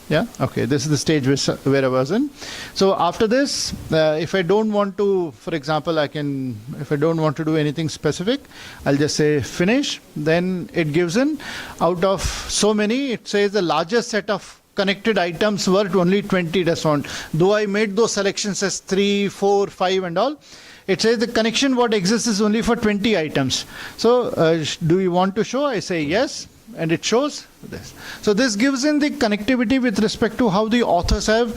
[SPEAKER 7] Yeah, okay, this is the stage where I was in. So after this, if I don't want to, for example, if I don't want to do anything specific, I'll just say finish. Then it gives in, out of so many, it says the largest set of connected items were only 20 found. Though I made those selections as 3, 4, 5 and all, it says the connection what exists is only for 20 items. So do you want to show? I say yes, and it shows this. So this gives in the connectivity with respect to how the authors have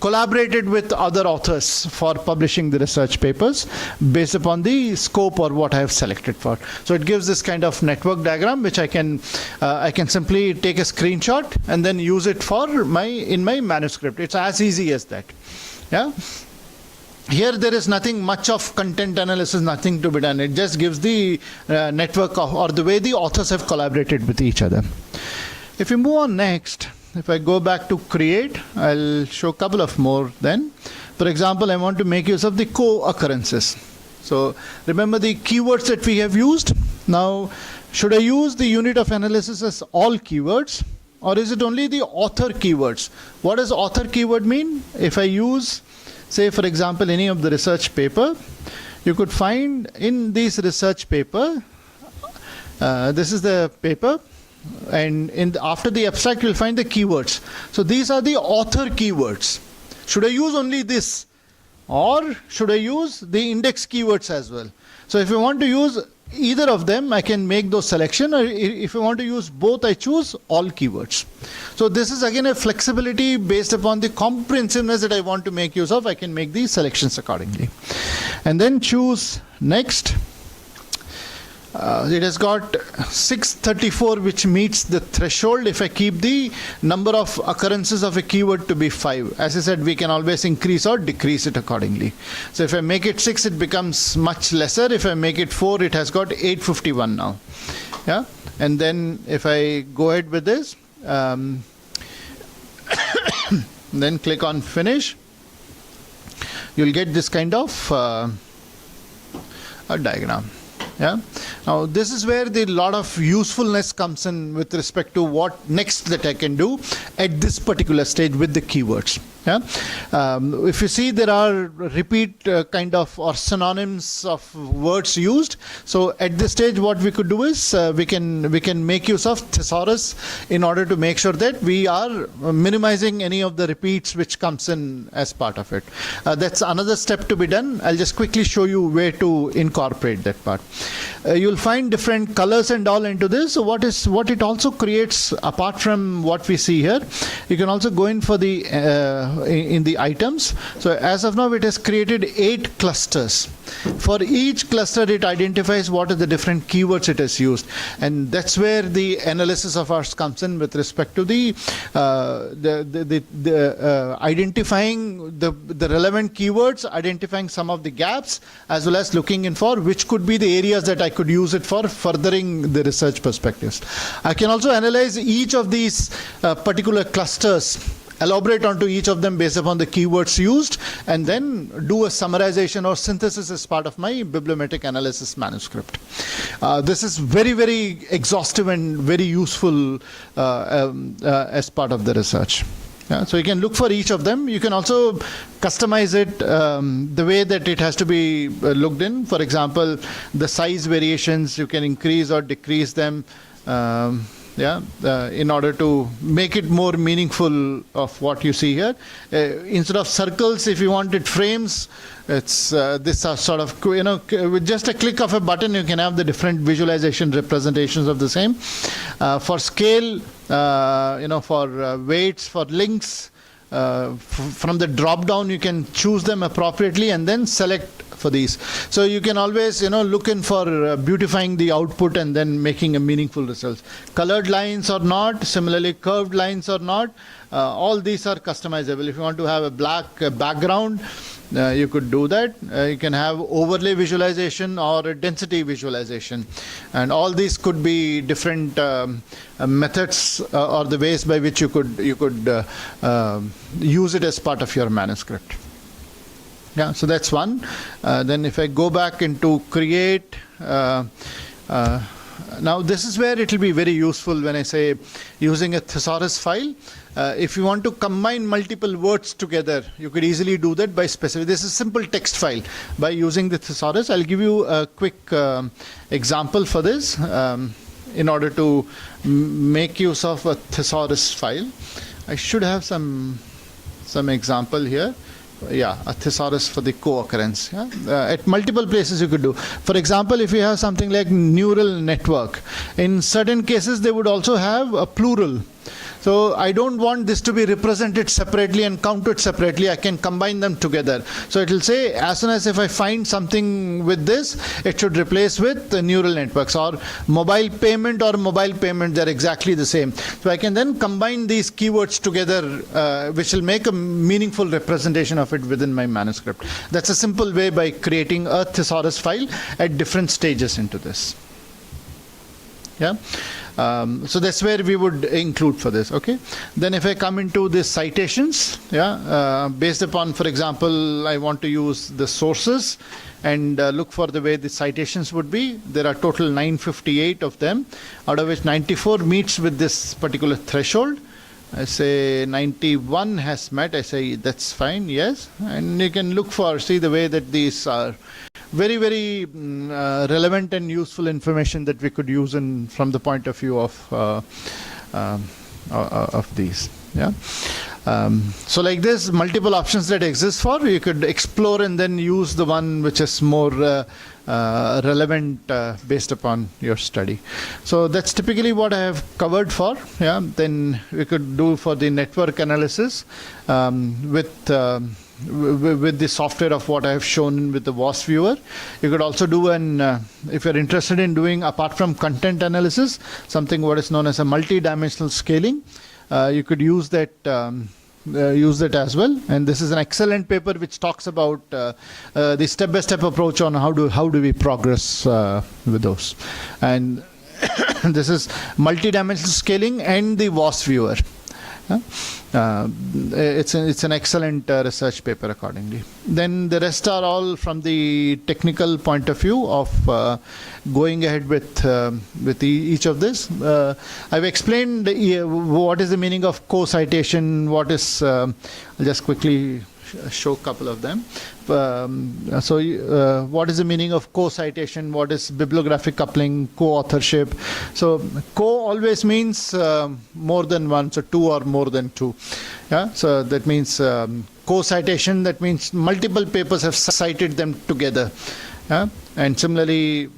[SPEAKER 7] collaborated with other authors for publishing the research papers based upon the scope or what I have selected for. So it gives this kind of network diagram which I can simply take a screenshot and then use it for in my manuscript. It's as easy as that. Yeah. Here there is nothing much of content analysis, nothing to be done. It just gives the network or the way the authors have collaborated with each other. If we move on next, if I go back to create, I'll show a couple of more then. For example, I want to make use of the co-occurrences. So remember the keywords that we have used. Now, should I use the unit of analysis as all keywords, or is it only the author keywords? What does author keyword mean? If I use, say for example, any of the research paper, you could find in this research paper, this is the paper, and after the abstract you'll find the keywords. So these are the author keywords. Should I use only this, or should I use the index keywords as well? So if you want to use either of them, I can make those selection, or if I want to use both, I choose all keywords. So this is again a flexibility based upon the comprehensiveness that I want to make use of. I can make these selections accordingly. And then choose next. It has got 634, which meets the threshold if I keep the number of occurrences of a keyword to be 5. As I said, we can always increase or decrease it accordingly. So if I make it 6, it becomes much lesser. If I make it 4, it has got 851 now. Yeah, and then if I go ahead with this, then click on finish, you'll get this kind of a diagram. Yeah. Now this is where the lot of usefulness comes in with respect to what next that I can do at this particular stage with the keywords. Yeah. If you see, there are repeat kind of or synonyms of words used. So at this stage, what we could do is we can make use of thesaurus in order to make sure that we are minimizing any of the repeats which comes in as part of it. That's another step to be done. I'll just quickly show you where to incorporate that part. You'll find different colors and all into this. So what it also creates, apart from what we see here, you can also go in for the in the items. So as of now, it has created 8 clusters. For each cluster, it identifies what are the different keywords it has used, and that's where the analysis of ours comes in with respect to the identifying the relevant keywords, identifying some of the gaps, as well as looking in for which could be the areas that I could use it for furthering the research perspectives. I can also analyze each of these particular clusters, elaborate onto each of them based upon the keywords used, and then do a summarization or synthesis as part of my bibliometric analysis manuscript. This is very, very exhaustive and very useful as part of the research. Yeah, so you can look for each of them. You can also customize it the way that it has to be looked in. For example, the size variations, you can increase or decrease them. in order to make it more meaningful of what you see here. Instead of circles, if you wanted frames, it's this are sort of, with just a click of a button, you can have the different visualization representations of the same. For scale, for weights, for links, from the drop down, you can choose them appropriately and then select for these. So you can always, look in for beautifying the output and then making a meaningful result. Colored lines or not, similarly curved lines or not, all these are customizable. If you want to have a black background, you could do that. You can have overlay visualization or a density visualization, and all these could be different methods or the ways by which you could use it as part of your manuscript. Yeah, so that's one. Then if I go back into create, now this is where it will be very useful when I say using a thesaurus file. If you want to combine multiple words together, you could easily do that by specific. This is a simple text file by using the thesaurus. I'll give you a quick example for this in order to make use of a thesaurus file. I should have some example here. Yeah, a thesaurus for the co-occurrence. Yeah? At multiple places you could do. For example, if you have something like neural network, in certain cases they would also have a plural. So I don't want this to be represented separately and counted separately. I can combine them together. So it will say, as soon as if I find something with this, it should replace with the neural networks, or mobile payment or mobile payment. They're exactly the same. So I can then combine these keywords together, which will make a meaningful representation of it within my manuscript. That's a simple way by creating a thesaurus file at different stages into this. Yeah. So that's where we would include for this. Okay. Then if I come into the citations, based upon, for example, I want to use the sources and look for the way the citations would be. There are total 958 of them, out of which 94 meets with this particular threshold. I say 91 has met. I say that's fine, yes. And you can see the way that these are very, very relevant and useful information that we could use from the point of view of these. Yeah. So like this, multiple options that exist for, you could explore and then use the one which is more relevant based upon your study. So that's typically what I have covered for. Yeah. Then we could do for the network analysis with the software of what I have shown with the WAS viewer. You could also do if you're interested in doing, apart from content analysis, something what is known as a multi-dimensional scaling. You could use that as well. And this is an excellent paper which talks about the step-by-step approach on how do we progress with those. And this is multi-dimensional scaling and the WAS viewer. It's an excellent research paper accordingly. Then the rest are all from the technical point of view of going ahead with each of this. I've explained what is the meaning of co-citation, what is, I'll just quickly show a couple of them. What is the meaning of co-citation? What is bibliographic coupling, co-authorship? So co always means more than one, so two or more than two. Yeah, so that means co-citation, that means multiple papers have cited them together. Yeah? And similarly,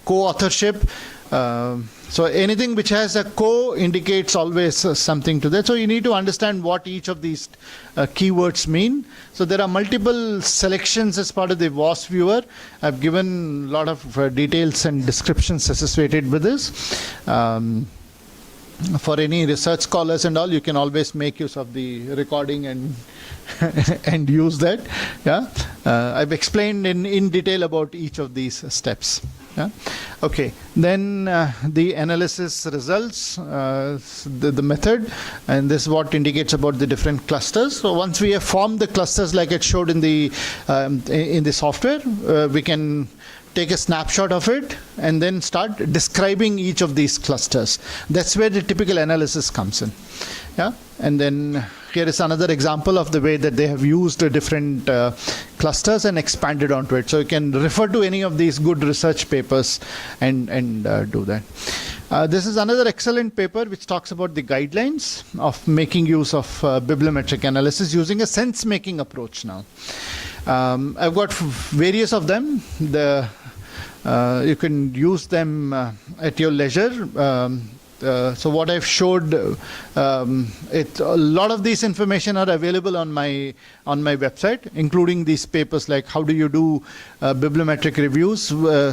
[SPEAKER 7] co-authorship, so anything which has a co indicates always something to that. So you need to understand what each of these keywords mean. So there are multiple selections as part of the WAS viewer. I've given a lot of details and descriptions associated with this. For any research scholars and all, you can always make use of the recording and and use that. Yeah, I've explained in detail about each of these steps. Yeah. Okay. Then the analysis results, the method, and this is what indicates about the different clusters. So once we have formed the clusters like it showed in the software, we can take a snapshot of it and then start describing each of these clusters. That's where the typical analysis comes in. Yeah. And then here is another example of the way that they have used different clusters and expanded onto it. So you can refer to any of these good research papers and do that. This is another excellent paper which talks about the guidelines of making use of bibliometric analysis using a sense-making approach now. I've got various of them. You can use them at your leisure. So what I've showed, a lot of these information are available on my website, including these papers like how do you do bibliometric reviews,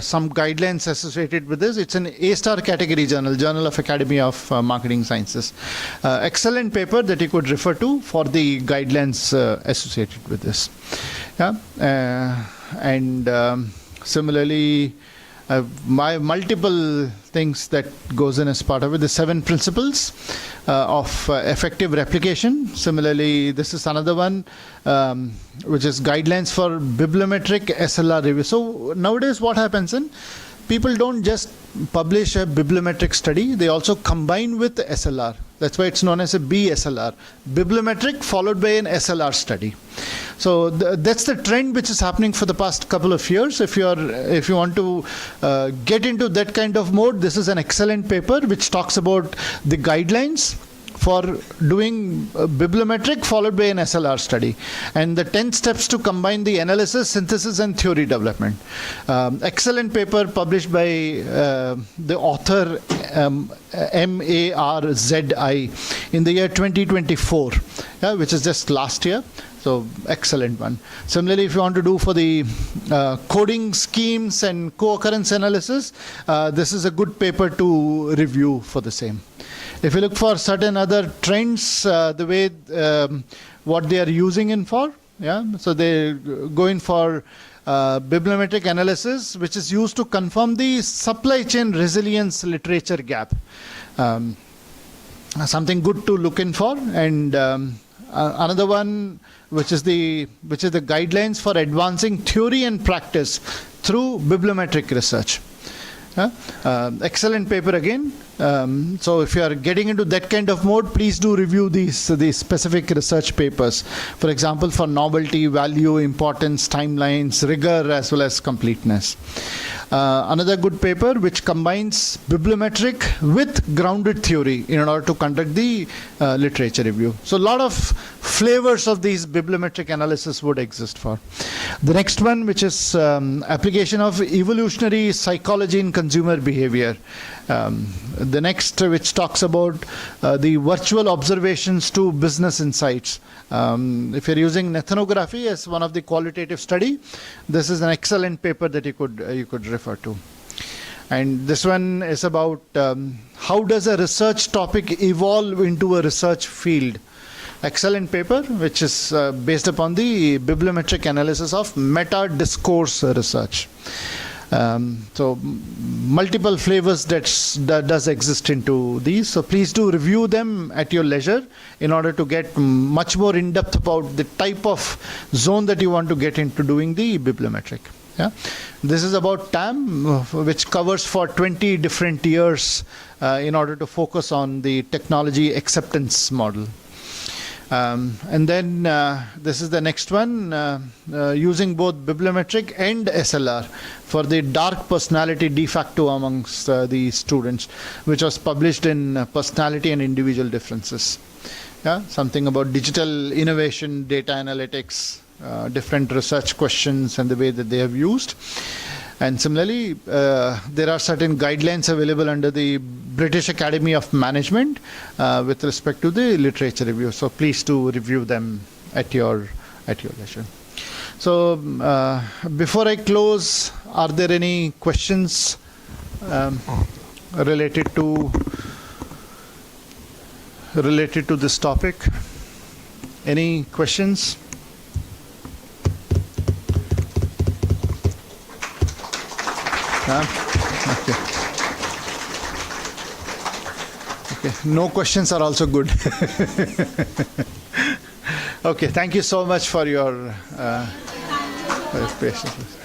[SPEAKER 7] some guidelines associated with this. It's an A-star category journal, Journal of Academy of Marketing Sciences. Excellent paper that you could refer to for the guidelines associated with this. Yeah, similarly, my multiple things that goes in as part of it. The 7 principles of effective replication. Similarly, this is another one, which is guidelines for bibliometric SLR review. So nowadays, what happens in people don't just publish a bibliometric study; they also combine with SLR. That's why it's known as a BSLR, bibliometric followed by an SLR study. So that's the trend which is happening for the past couple of years. If you want to get into that kind of mode, this is an excellent paper which talks about the guidelines for doing bibliometric followed by an SLR study, and the 10 steps to combine the analysis, synthesis, and theory development. Excellent paper published by the author Marzi in the year 2024, which is just last year. So excellent one. Similarly, if you want to do for the coding schemes and co-occurrence analysis, this is a good paper to review for the same. If you look for certain other trends, the way what they are using in for, so they're going for bibliometric analysis, which is used to confirm the supply chain resilience literature gap. Something good to look in for, and another one which is the guidelines for advancing theory and practice through bibliometric research. Excellent paper again. So if you are getting into that kind of mode, please do review these specific research papers. For example, for novelty, value, importance, timelines, rigor, as well as completeness. Another good paper which combines bibliometric with grounded theory in order to conduct the literature review. So a lot of flavors of these bibliometric analysis would exist for. The next one, which is application of evolutionary psychology in consumer behavior. The next, which talks about the virtual observations to business insights. If you're using ethnography as one of the qualitative study, this is an excellent paper that you could refer to. And this one is about how does a research topic evolve into a research field. Excellent paper, which is based upon the bibliometric analysis of meta-discourse research. So multiple flavors that does exist into these. So please do review them at your leisure in order to get much more in depth about the type of zone that you want to get into doing the bibliometric. This is about TAM, which covers for 20 different years in order to focus on the technology acceptance model. And then this is the next one, using both bibliometric and SLR for the dark personality de facto amongst the students, which was published in Personality and Individual Differences. Something about digital innovation, data analytics, different research questions and the way that they have used. And similarly, there are certain guidelines available under the British Academy of Management with respect to the literature review. So please do review them at your leisure. So before I close, are there any questions related to this topic? Any questions? Okay. No questions are also good. Okay, thank you so much for your patience.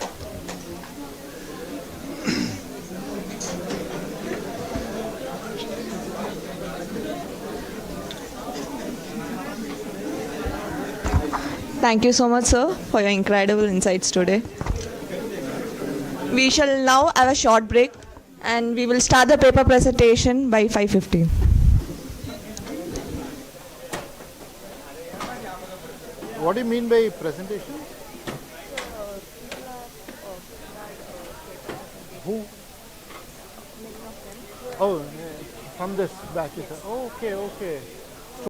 [SPEAKER 3] Thank you so much, sir, for your incredible insights today. We shall now have a short break, and we will start the paper presentation by 5:15.
[SPEAKER 7] What do you mean by presentation? Who? Oh, from this batch. Oh, okay, okay.